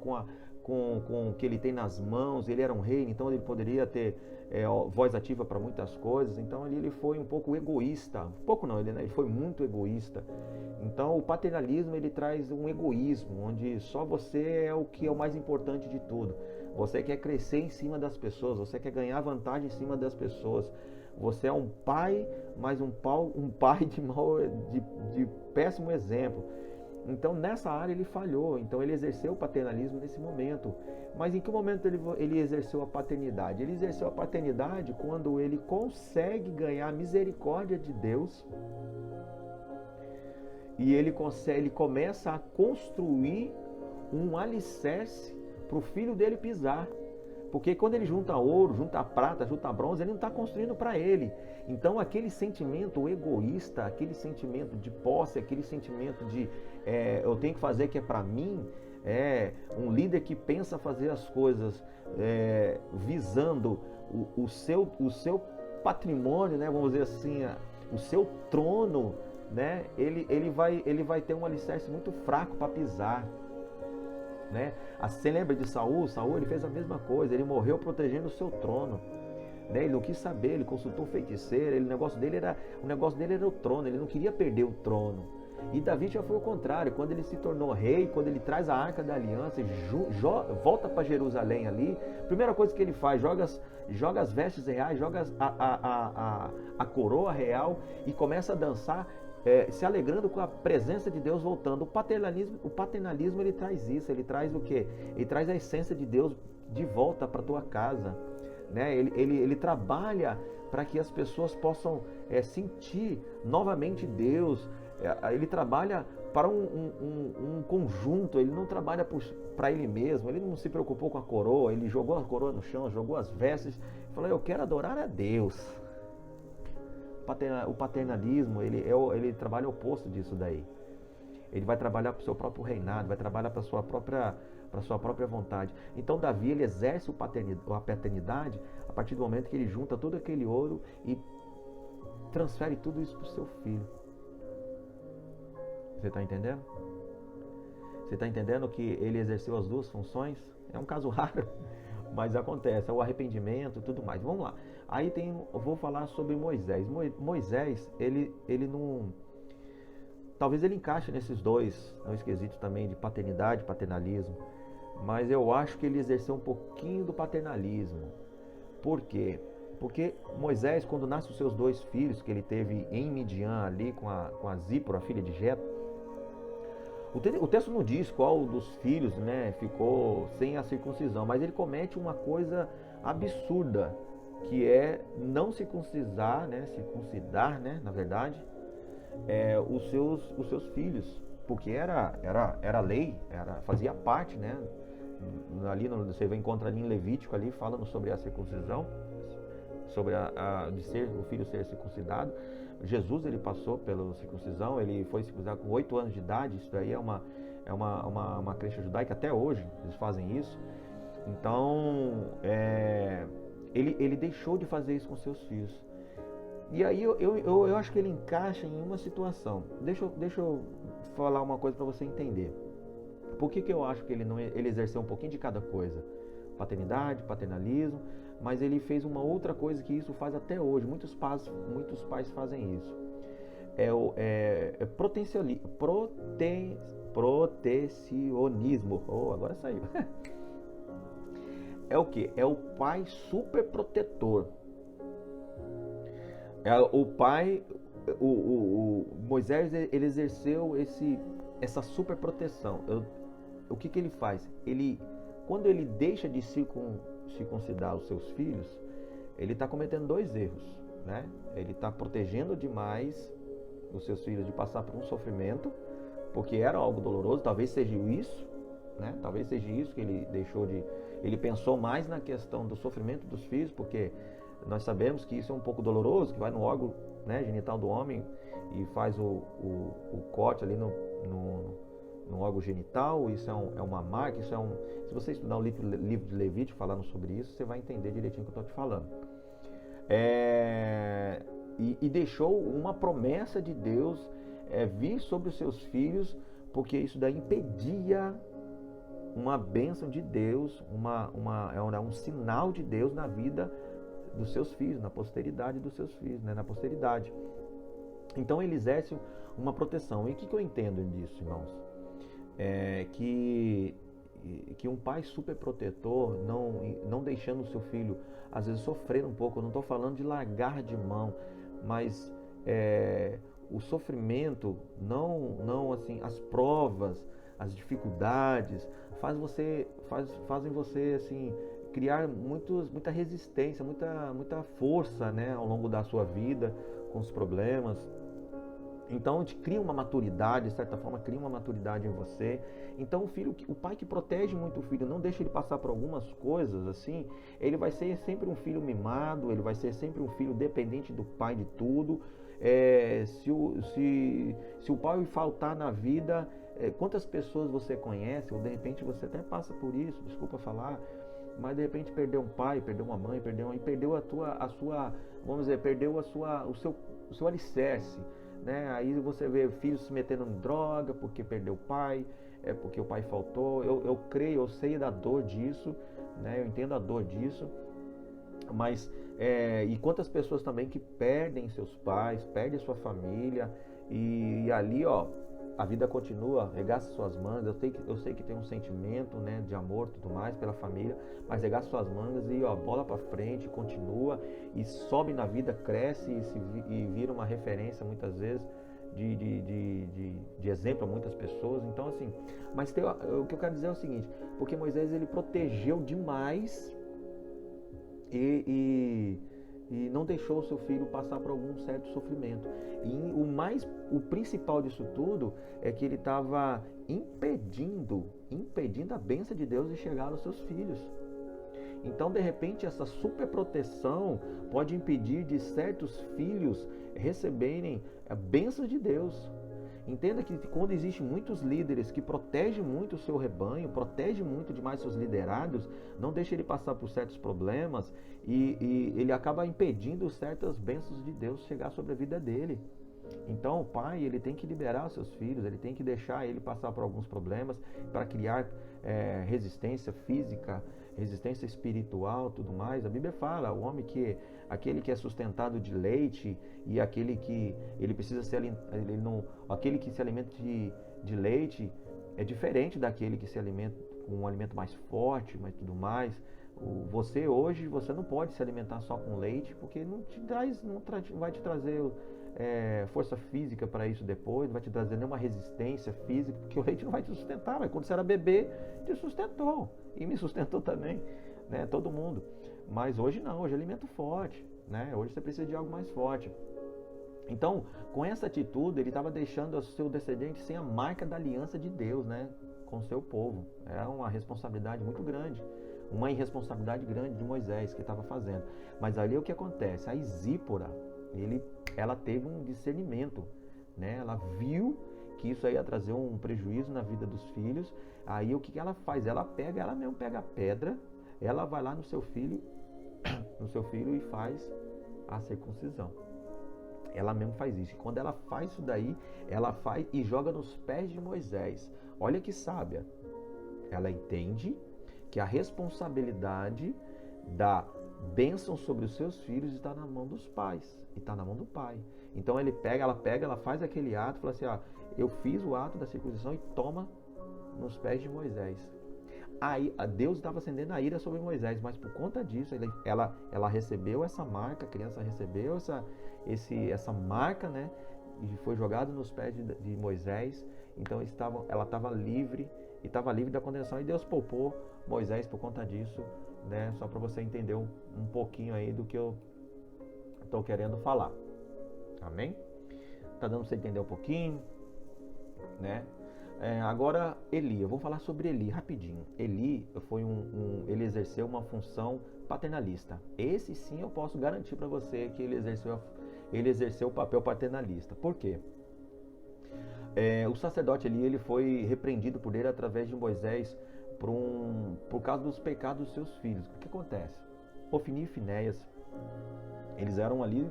com o que ele tem nas mãos. Ele era um rei, então ele poderia ter voz ativa para muitas coisas. Então ele foi um pouco egoísta. Um pouco não, ele foi muito egoísta. Então o paternalismo ele traz um egoísmo, onde só você é o que é o mais importante de tudo. Você quer crescer em cima das pessoas, você quer ganhar vantagem em cima das pessoas. Você é um pai, mas um pai de péssimo exemplo. Então nessa área ele falhou, então ele exerceu o paternalismo nesse momento. Mas em que momento ele exerceu a paternidade? Ele exerceu a paternidade quando ele consegue ganhar a misericórdia de Deus e ele começa a construir um alicerce para o filho dele pisar. Porque quando ele junta ouro, junta prata, junta bronze, ele não está construindo para ele. Então aquele sentimento egoísta, aquele sentimento de posse, aquele sentimento de eu tenho que fazer que é para mim, um líder que pensa fazer as coisas visando o seu patrimônio, né, vamos dizer assim, o seu trono, né, ele vai ter um alicerce muito fraco para pisar. Né? Você lembra de Saul? Saul ele fez a mesma coisa, ele morreu protegendo o seu trono. Né? Ele não quis saber, ele consultou feiticeiro, o negócio dele era o trono, ele não queria perder o trono. E Davi já foi o contrário, quando ele se tornou rei, quando ele traz a Arca da Aliança e volta para Jerusalém ali, a primeira coisa que ele faz, joga as vestes reais, joga a coroa real e começa a dançar, se alegrando com a presença de Deus voltando. O paternalismo ele traz isso, ele traz o quê? Ele traz a essência de Deus de volta para a tua casa. Né? Ele trabalha para que as pessoas possam sentir novamente Deus. Ele trabalha para um conjunto, ele não trabalha para ele mesmo, ele não se preocupou com a coroa, ele jogou a coroa no chão, jogou as vestes, falou, eu quero adorar a Deus. O paternalismo, ele trabalha o oposto disso daí. Ele vai trabalhar para o seu próprio reinado, vai trabalhar para a sua própria vontade. Então Davi, ele exerce a paternidade a partir do momento que ele junta todo aquele ouro e transfere tudo isso para o seu filho. Você está entendendo? Você está entendendo que ele exerceu as duas funções? É um caso raro, mas acontece. É o arrependimento e tudo mais. Vamos lá. Aí eu vou falar sobre Moisés. Moisés, ele não... Talvez ele encaixe nesses dois quesitos também de paternidade e paternalismo. Mas eu acho que ele exerceu um pouquinho do paternalismo. Por quê? Porque Moisés, quando nasce os seus dois filhos, que ele teve em Midian ali com a Zípora, a filha de Jetro, o texto não diz qual dos filhos, né, ficou sem a circuncisão, mas ele comete uma coisa absurda, que é não circuncidar, né, na verdade, os seus filhos, porque era lei, fazia parte, né, ali você encontra ali em Levítico ali falando sobre a circuncisão, sobre o filho ser circuncidado. Jesus, ele passou pela circuncisão, ele foi circuncidado com 8 anos de idade. Isso daí é uma crença judaica, até hoje eles fazem isso. Então ele deixou de fazer isso com seus filhos. E aí eu acho que ele encaixa em uma situação. Deixa eu falar uma coisa para você entender. Por que eu acho que ele exerceu um pouquinho de cada coisa? Paternidade, paternalismo, mas ele fez uma outra coisa que isso faz até hoje. Muitos pais fazem isso. Protecionismo. Agora saiu. É o que? É o pai super protetor. O pai, Moisés, ele exerceu essa super proteção. O que ele faz? Quando ele deixa de circuncidar os seus filhos, ele está cometendo 2 erros, né? Ele está protegendo demais os seus filhos de passar por um sofrimento, porque era algo doloroso. Talvez seja isso, né? Talvez seja isso que ele deixou de... Ele pensou mais na questão do sofrimento dos filhos, porque nós sabemos que isso é um pouco doloroso, que vai no órgão, né, genital do homem e faz o corte ali no órgão genital. Isso é uma marca, se você estudar o livro de Levítico falando sobre isso, você vai entender direitinho o que eu estou te falando. E deixou uma promessa de Deus vir sobre os seus filhos, porque isso daí impedia uma bênção de Deus, é um sinal de Deus na vida dos seus filhos, na posteridade dos seus filhos, né? Na posteridade. Então ele exerce uma proteção. E o que eu entendo disso, irmãos? Que um pai super protetor, não deixando o seu filho, às vezes, sofrer um pouco. Eu não estou falando de largar de mão, mas o sofrimento, não assim, as provas, as dificuldades, fazem você assim, criar muita resistência, muita força, né, ao longo da sua vida com os problemas. Então, a gente cria uma maturidade, de certa forma, cria uma maturidade em você. Então, o pai que protege muito o filho, não deixa ele passar por algumas coisas, assim, ele vai ser sempre um filho mimado, ele vai ser sempre um filho dependente do pai de tudo. Se o pai faltar na vida, quantas pessoas você conhece, ou de repente você até passa por isso, desculpa falar, mas de repente perdeu um pai, perdeu uma mãe, perdeu o seu alicerce. Né? Aí você vê filhos se metendo em droga porque perdeu o pai, porque o pai faltou. Eu creio, eu sei da dor disso, né? Eu entendo a dor disso, mas e quantas pessoas também que perdem seus pais, perdem sua família, e ali, ó, a vida continua, regaça suas mangas. Eu sei que tem um sentimento, né, de amor, tudo mais, pela família, mas regaça suas mangas e, ó, bola pra frente, continua e sobe na vida, cresce e vira uma referência muitas vezes de exemplo a muitas pessoas. Então, assim, mas o que eu quero dizer é o seguinte: porque Moisés, ele protegeu demais e não deixou o seu filho passar por algum certo sofrimento. E o principal disso tudo é que ele estava impedindo a bênção de Deus de chegar aos seus filhos. Então, de repente, essa superproteção pode impedir de certos filhos receberem a bênção de Deus. Entenda que quando existem muitos líderes que protegem muito o seu rebanho, protegem muito demais seus liderados, não deixa ele passar por certos problemas e ele acaba impedindo certas bênçãos de Deus chegar sobre a vida dele. Então o pai, ele tem que liberar os seus filhos, ele tem que deixar ele passar por alguns problemas para criar resistência física, resistência espiritual, tudo mais. A Bíblia fala, aquele que é sustentado de leite e aquele que ele precisa aquele que se alimenta de leite é diferente daquele que se alimenta com um alimento mais forte, mas tudo mais. Você hoje, você não pode se alimentar só com leite, porque não vai te trazer força física para isso depois, não vai te trazer nenhuma resistência física, porque o leite não vai te sustentar. Mas quando você era bebê, te sustentou e me sustentou também, né? Todo mundo. Mas hoje não, hoje é alimento forte, né? Hoje você precisa de algo mais forte. Então, com essa atitude, ele estava deixando o seu descendente sem a marca da aliança de Deus, né, com o seu povo. É uma responsabilidade muito grande, uma irresponsabilidade grande de Moisés que estava fazendo. Mas ali o que acontece? A Zípora, ela teve um discernimento, né? Ela viu que isso ia trazer um prejuízo na vida dos filhos. Aí o que ela faz? Ela mesmo pega a pedra, ela vai lá no seu filho e faz a circuncisão. Ela mesmo faz isso. E quando ela faz isso daí, ela faz e joga nos pés de Moisés. Olha que sábia. Ela entende que a responsabilidade da bênção sobre os seus filhos está na mão dos pais. E está na mão do pai. Então ela faz aquele ato, fala assim, eu fiz o ato da circuncisão e toma nos pés de Moisés. Aí Deus estava acendendo a ira sobre Moisés, mas por conta disso ela recebeu essa marca, a criança recebeu essa marca, né? E foi jogada nos pés de Moisés. Então ela estava livre, e estava livre da condenação, e Deus poupou Moisés por conta disso, né? Só para você entender um pouquinho aí do que eu estou querendo falar. Amém? Tá dando para você entender um pouquinho, né? Agora Eli, eu vou falar sobre Eli rapidinho. Eli ele exerceu uma função paternalista. Esse sim eu posso garantir para você que ele exerceu o papel paternalista. Por quê? O sacerdote Eli, ele foi repreendido por ele através de Moisés por causa dos pecados dos seus filhos. O que acontece? Ofni e Finéias, eles eram ali,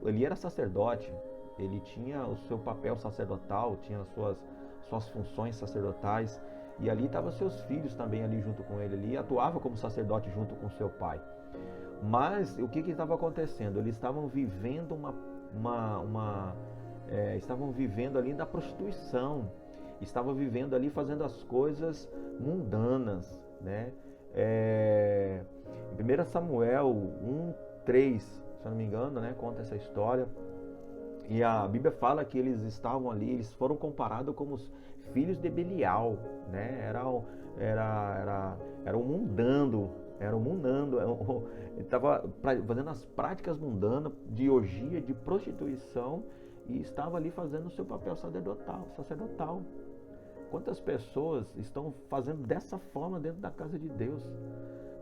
Eli era sacerdote, ele tinha o seu papel sacerdotal, tinha as suas funções sacerdotais, E ali estavam seus filhos também ali junto com ele, ali atuava como sacerdote junto com seu pai. Mas o que estava acontecendo? Eles estavam vivendo estavam vivendo ali da prostituição, estavam vivendo ali fazendo as coisas mundanas, né? Em 1 Samuel 1:3, se eu não me engano, né, conta essa história. E a Bíblia fala que eles estavam ali, eles foram comparados como os filhos de Belial, né? Era um mundano, ele estava fazendo as práticas mundanas de orgia, de prostituição, e estava ali fazendo o seu papel sacerdotal. Quantas pessoas estão fazendo dessa forma dentro da casa de Deus?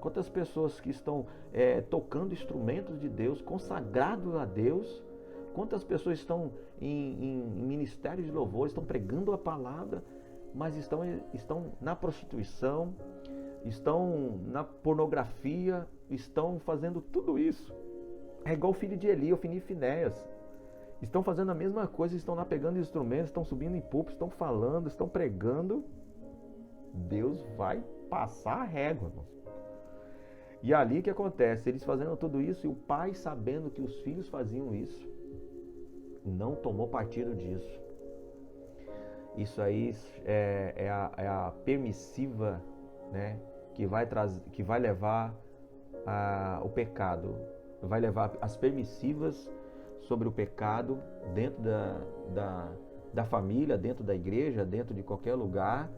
Quantas pessoas que estão tocando instrumentos de Deus, consagrados a Deus? Quantas pessoas estão em ministério de louvor, estão pregando a palavra, mas estão na prostituição, estão na pornografia, estão fazendo tudo isso? É igual o filho de Eli, Ofni e Finéias. Estão fazendo a mesma coisa, estão lá pegando instrumentos, estão subindo em púlpito, estão falando, estão pregando. Deus vai passar a régua, irmão. E ali o que acontece? Eles fazendo tudo isso e o pai, sabendo que os filhos faziam isso, não tomou partido disso. Isso aí é a permissiva, né, que vai levar o pecado, vai levar as permissivas sobre o pecado dentro da família, dentro da igreja, dentro de qualquer lugar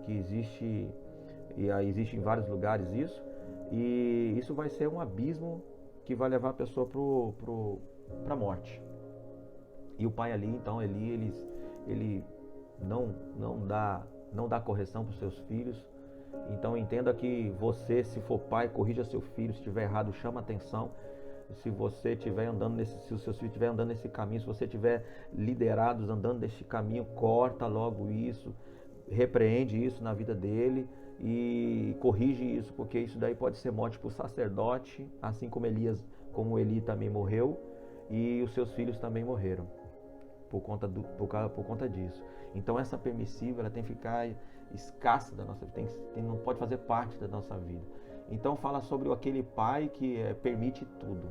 que existe, e existe em vários lugares isso, e isso vai ser um abismo que vai levar a pessoa para a morte. E o pai ali, então, ele não dá correção para os seus filhos. Então entenda que você, se for pai, corrija seu filho. Se estiver errado, chama atenção. Se você estiver se os seus filhos estiverem andando nesse caminho, se você tiver liderados andando nesse caminho, corta logo isso, repreende isso na vida dele e corrige isso, porque isso daí pode ser morte para o sacerdote, assim como Eli também morreu, e os seus filhos também morreram por conta disso. Então essa permissiva, ela tem que ficar escassa da nossa vida, não pode fazer parte da nossa vida. Então fala sobre aquele pai que permite tudo.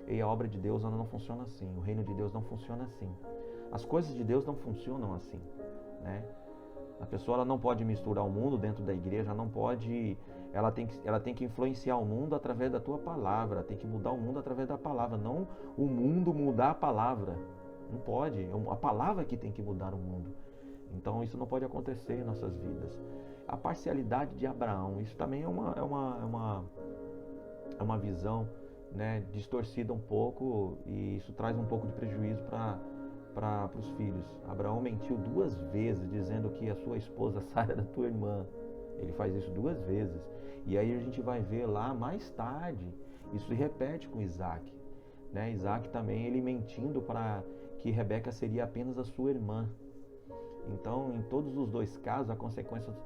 E a obra de Deus, ela não funciona assim. O reino de Deus não funciona assim. As coisas de Deus não funcionam assim, né? A pessoa, ela não pode misturar o mundo dentro da igreja, ela tem que influenciar o mundo através da tua palavra, tem que mudar o mundo através da palavra, não o mundo mudar a palavra. Não pode, a palavra que tem que mudar o mundo. Então isso não pode acontecer em nossas vidas. A parcialidade de Abraão, isso também é uma visão, né, distorcida um pouco, e isso traz um pouco de prejuízo para os filhos. Abraão mentiu 2 vezes, dizendo que a sua esposa Sara era tua irmã. Ele faz isso 2 vezes. E aí a gente vai ver lá mais tarde, isso se repete com Isaac, né? Isaac também, ele mentindo para que Rebeca seria apenas a sua irmã. Então, em todos os 2 casos, as consequências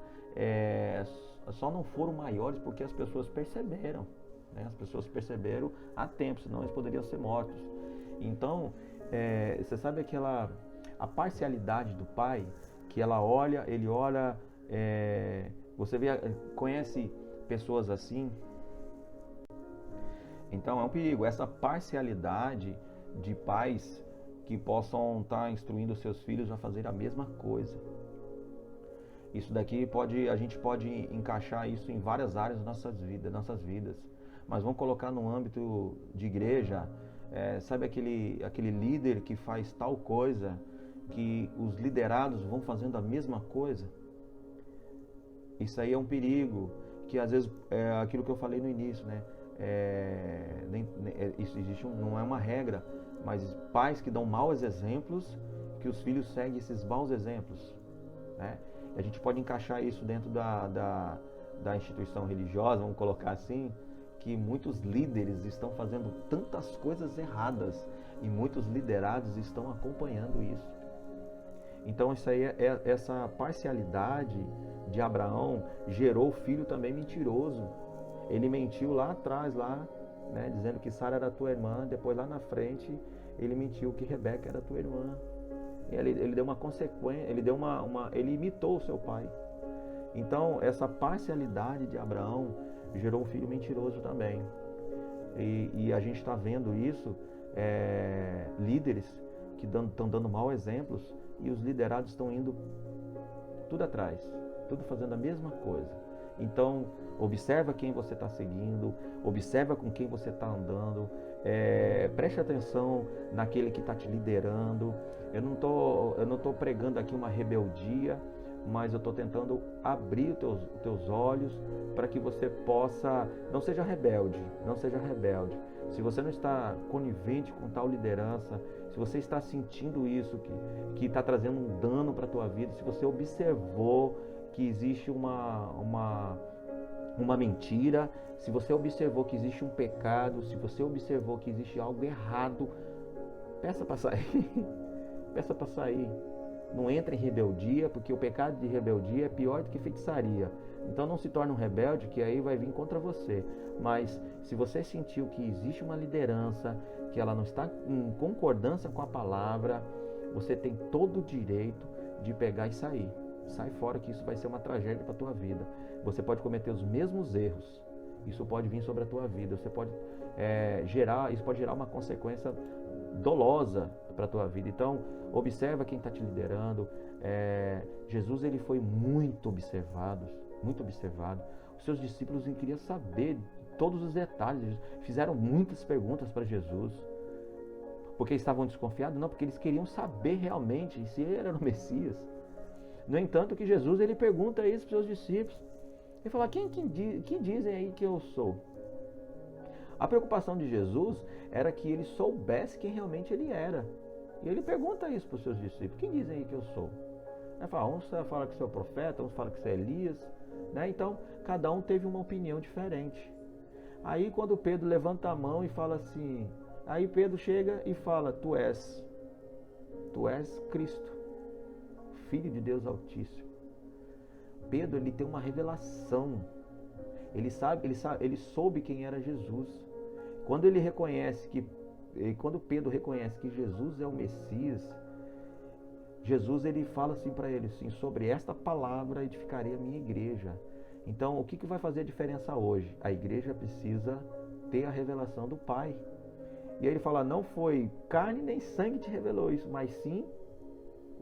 só não foram maiores porque as pessoas perceberam, né? As pessoas perceberam a tempo, senão eles poderiam ser mortos. Então, você sabe a parcialidade do pai, que ele olha, você conhece pessoas assim? Então é um perigo, essa parcialidade de pais que possam estar instruindo seus filhos a fazer a mesma coisa. Isso daqui a gente pode encaixar isso em várias áreas das nossas vidas. Mas vamos colocar no âmbito de igreja, sabe aquele líder que faz tal coisa, que os liderados vão fazendo a mesma coisa? Isso aí é um perigo, que às vezes é aquilo que eu falei no início, né? Isso não é uma regra, mas pais que dão maus exemplos, que os filhos seguem esses maus exemplos, né? A gente pode encaixar isso dentro da instituição religiosa, vamos colocar assim, que muitos líderes estão fazendo tantas coisas erradas e muitos liderados estão acompanhando isso. Então isso aí, essa parcialidade de Abraão gerou o filho também mentiroso. Ele mentiu lá atrás, né, dizendo que Sara era tua irmã. Depois lá na frente ele mentiu que Rebeca era tua irmã. Ele deu uma consequência, ele imitou o seu pai. Então, essa parcialidade de Abraão gerou um filho mentiroso também. E a gente está vendo isso, líderes que estão dando maus exemplos, e os liderados estão indo tudo atrás, tudo fazendo a mesma coisa. Então, observa quem você está seguindo, observa com quem você está andando, preste atenção naquele que está te liderando. Eu não tô pregando aqui uma rebeldia, mas eu estou tentando abrir os teus olhos para que você possa, não seja rebelde. Se você não está conivente com tal liderança, se você está sentindo isso, que está trazendo um dano para a tua vida, se você observou que existe uma mentira, se você observou que existe um pecado, se você observou que existe algo errado, peça para sair. Peça para sair. Não entre em rebeldia, porque o pecado de rebeldia é pior do que feitiçaria. Então não se torne um rebelde, que aí vai vir contra você. Mas se você sentiu que existe uma liderança, que ela não está em concordância com a palavra, você tem todo o direito de pegar e sair. Sai fora, que isso vai ser uma tragédia para a tua vida. Você pode cometer os mesmos erros. Isso pode vir sobre a tua vida. Você pode isso pode gerar uma consequência dolosa para a tua vida. Então, observa quem está te liderando. Jesus, ele foi muito observado. Os seus discípulos queriam saber todos os detalhes. Eles fizeram muitas perguntas para Jesus. Porque estavam desconfiados? Não, porque eles queriam saber realmente se ele era o Messias. No entanto, que Jesus, ele pergunta isso para os seus discípulos. Ele fala: quem dizem aí que eu sou? A preocupação de Jesus era que ele soubesse quem realmente ele era. E ele pergunta isso para os seus discípulos: quem dizem aí que eu sou? Ele fala: uns falam que você é o profeta, uns falam que você é Elias. Né? Então, cada um teve uma opinião diferente. Aí, quando Pedro levanta a mão e fala assim, aí Pedro chega e fala: tu és Cristo, Filho de Deus Altíssimo. Pedro, ele tem uma revelação. Ele soube quem era Jesus. Quando Pedro reconhece que Jesus é o Messias, Jesus, ele fala assim para ele, assim: sobre esta palavra edificarei a minha igreja. Então, o que vai fazer a diferença hoje? A igreja precisa ter a revelação do Pai. E aí ele fala: não foi carne nem sangue que te revelou isso, mas sim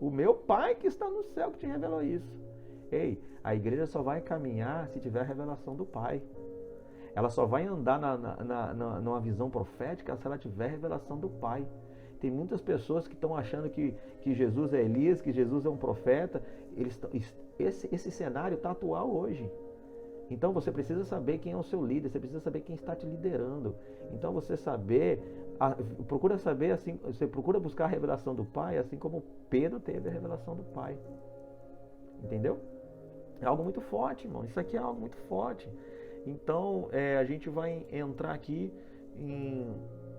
o meu Pai que está no céu que te revelou isso. Ei, a igreja só vai caminhar se tiver a revelação do Pai. Ela só vai andar numa visão profética se ela tiver a revelação do Pai. Tem muitas pessoas que estão achando que Jesus é Elias, que Jesus é um profeta. Esse cenário está atual hoje. Então você precisa saber quem é o seu líder, você precisa saber quem está te liderando. Então você procura saber assim, você procura buscar a revelação do Pai, assim como Pedro teve a revelação do Pai. Entendeu? É algo muito forte, irmão. Isso aqui é algo muito forte. Então, a gente vai entrar aqui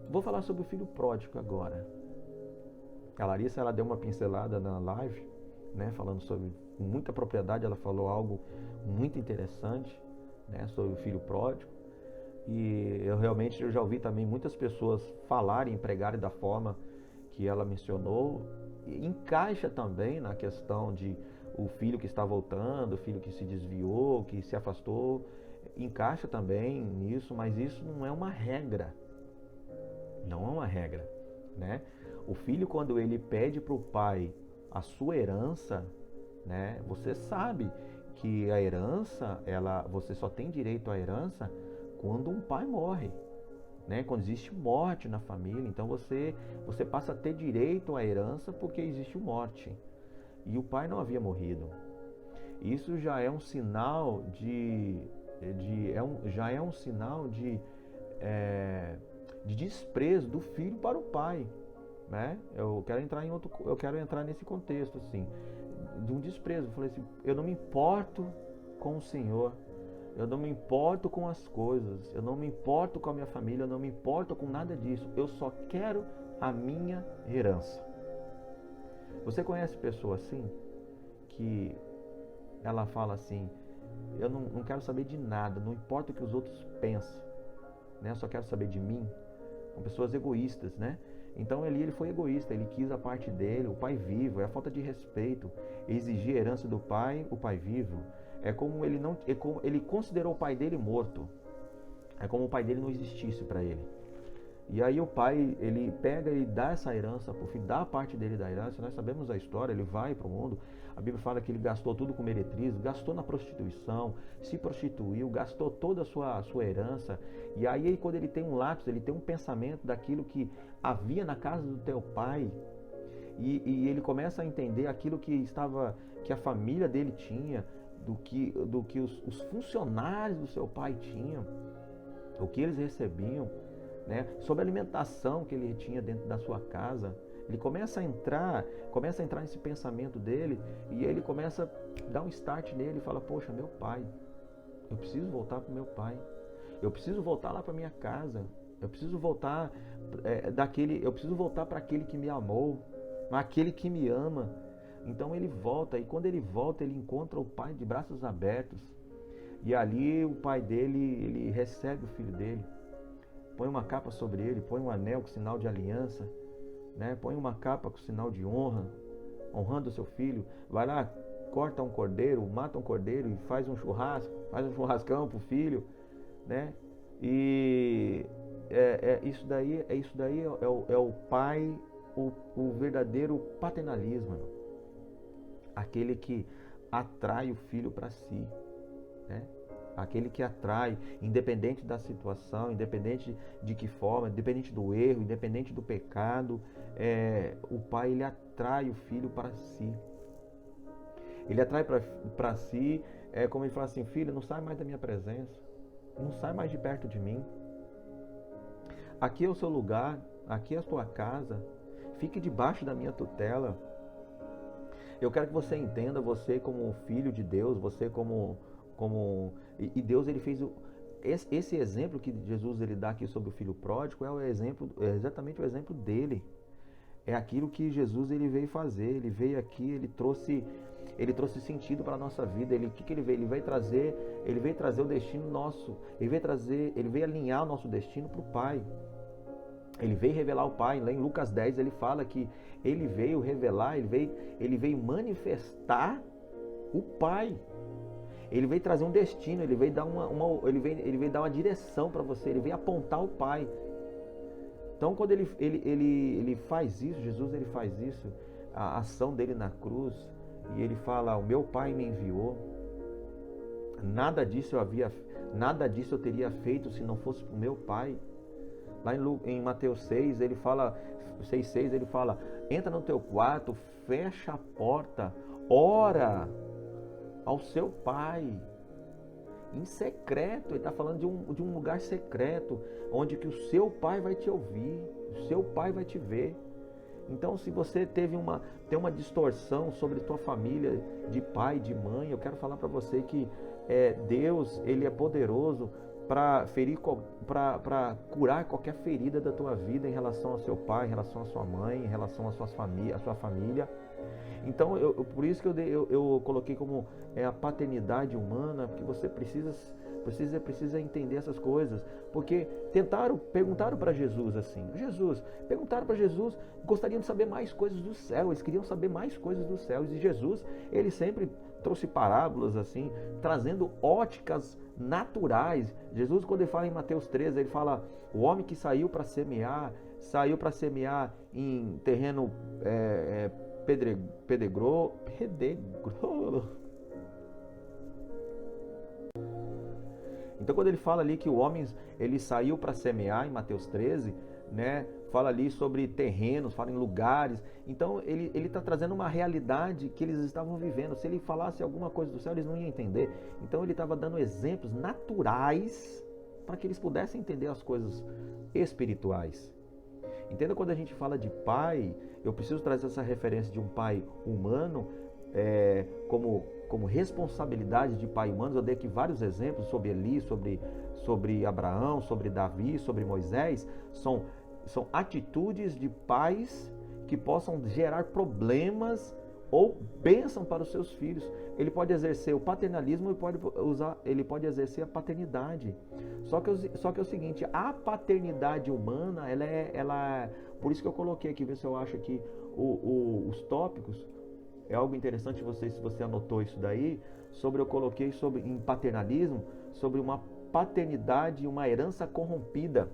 Vou falar sobre o filho pródigo agora. A Larissa, ela deu uma pincelada na live, né, falando sobre, com muita propriedade, ela falou algo muito interessante, né, sobre o filho pródigo. E eu já ouvi também muitas pessoas falarem e pregarem da forma que ela mencionou. E encaixa também na questão de o filho que está voltando, o filho que se desviou, que se afastou, encaixa também nisso, mas isso não é uma regra. Não é uma regra, né? O filho, quando ele pede para o pai a sua herança, né? Você sabe que a herança, você só tem direito à herança quando um pai morre, né? Quando existe morte na família, então você passa a ter direito à herança porque existe morte. E o pai não havia morrido. Isso já é um sinal de desprezo do filho para o pai, né? Eu quero entrar nesse contexto assim, de um desprezo. Eu falei assim: eu não me importo com o Senhor, eu não me importo com as coisas, eu não me importo com a minha família, eu não me importo com nada disso. Eu só quero a minha herança. Você conhece pessoa assim, que ela fala assim: eu não quero saber de nada, não importa o que os outros pensam, né? Eu só quero saber de mim. São pessoas egoístas, né? Então ele foi egoísta, ele quis a parte dele, o pai vivo. É a falta de respeito, exigir a herança do pai, o pai vivo. É como ele não, ele considerou o pai dele morto. É como o pai dele não existisse para ele. E aí o pai, ele pega e dá essa herança para o filho, dá a parte dele da herança. Nós sabemos a história, ele vai para o mundo. A Bíblia fala que ele gastou tudo com meretrizes, gastou na prostituição, se prostituiu, gastou toda a sua herança. E aí quando ele tem um lapso, ele tem um pensamento daquilo que havia na casa do teu pai. E ele começa a entender aquilo que a família dele tinha, do que os funcionários do seu pai tinham, o que eles recebiam, né? Sobre a alimentação que ele tinha dentro da sua casa. Ele começa a entrar nesse pensamento dele, e ele começa a dar um start nele e fala: poxa, meu pai, eu preciso voltar para o meu pai, eu preciso voltar lá para minha casa, eu preciso voltar eu preciso voltar para aquele que me amou, aquele que me ama. Então ele volta, e quando ele volta, ele encontra o pai de braços abertos, e ali o pai dele, ele recebe o filho dele, põe uma capa sobre ele, põe um anel com sinal de aliança, né? Põe uma capa com sinal de honra, honrando o seu filho. Vai lá, corta um cordeiro, mata um cordeiro e faz um churrascão pro filho, né? E isso daí é o pai, o verdadeiro paternalismo, irmão. Aquele que atrai o filho para si, né? Aquele que atrai, independente da situação, independente de que forma, independente do erro, independente do pecado, o pai, ele atrai o filho para si. Ele atrai para si, como ele fala assim: filho, não sai mais da minha presença, não sai mais de perto de mim. Aqui é o seu lugar, aqui é a tua casa, fique debaixo da minha tutela. Eu quero que você entenda, você como filho de Deus, você e Deus, ele fez esse exemplo que Jesus, ele dá aqui sobre o filho pródigo, é exatamente o exemplo dele. É aquilo que Jesus, ele veio fazer. Ele veio aqui, ele trouxe sentido para a nossa vida. O que ele veio? Ele veio trazer o destino nosso. Ele veio alinhar o nosso destino para o Pai. Ele veio revelar o Pai. Lá em Lucas 10 ele fala que ele veio revelar, ele veio manifestar o Pai. Ele veio trazer um destino, ele veio dar ele veio dar uma direção para você, ele veio apontar o Pai. Então quando ele faz isso, Jesus, ele faz isso, a ação dele na cruz, e ele fala: o meu Pai me enviou, nada disso eu teria feito se não fosse para o meu Pai. Lá em Mateus 6, ele fala, 6,6, ele fala: entra no teu quarto, fecha a porta, ora ao seu Pai em secreto. Ele está falando de um lugar secreto, onde que o seu Pai vai te ouvir, o seu Pai vai te ver. Então, se você tem uma distorção sobre tua família de pai, de mãe, eu quero falar para você que Deus, ele é poderoso para curar qualquer ferida da tua vida em relação ao seu pai, em relação à sua mãe, em relação à sua família. Então, por isso que eu coloquei como a paternidade humana, porque você precisa entender essas coisas. Porque perguntaram para Jesus assim, gostariam de saber mais coisas do céu, eles queriam saber mais coisas do céu. E Jesus, ele sempre trouxe parábolas assim, trazendo óticas naturais. Jesus, quando ele fala em Mateus 13, ele fala: o homem que saiu para semear em terreno pedregoso. Então, quando ele fala ali que o homem, ele saiu para semear em Mateus 13, né? Fala ali sobre terrenos, fala em lugares. Então ele está trazendo uma realidade que eles estavam vivendo. Se ele falasse alguma coisa do céu, eles não iam entender. Então ele estava dando exemplos naturais para que eles pudessem entender as coisas espirituais. Entenda, quando a gente fala de pai, eu preciso trazer essa referência de um pai humano como responsabilidade de pai humano. Eu dei aqui vários exemplos sobre Eli, sobre Abraão, sobre Davi, sobre Moisés. São atitudes de pais que possam gerar problemas ou bênção para os seus filhos. Ele pode exercer o paternalismo e ele pode exercer a paternidade. Só que é o seguinte: a paternidade humana, por isso que eu coloquei aqui, ver se eu acho aqui os tópicos. É algo interessante, se você anotou isso daí, eu coloquei em paternalismo, sobre uma paternidade e uma herança corrompida.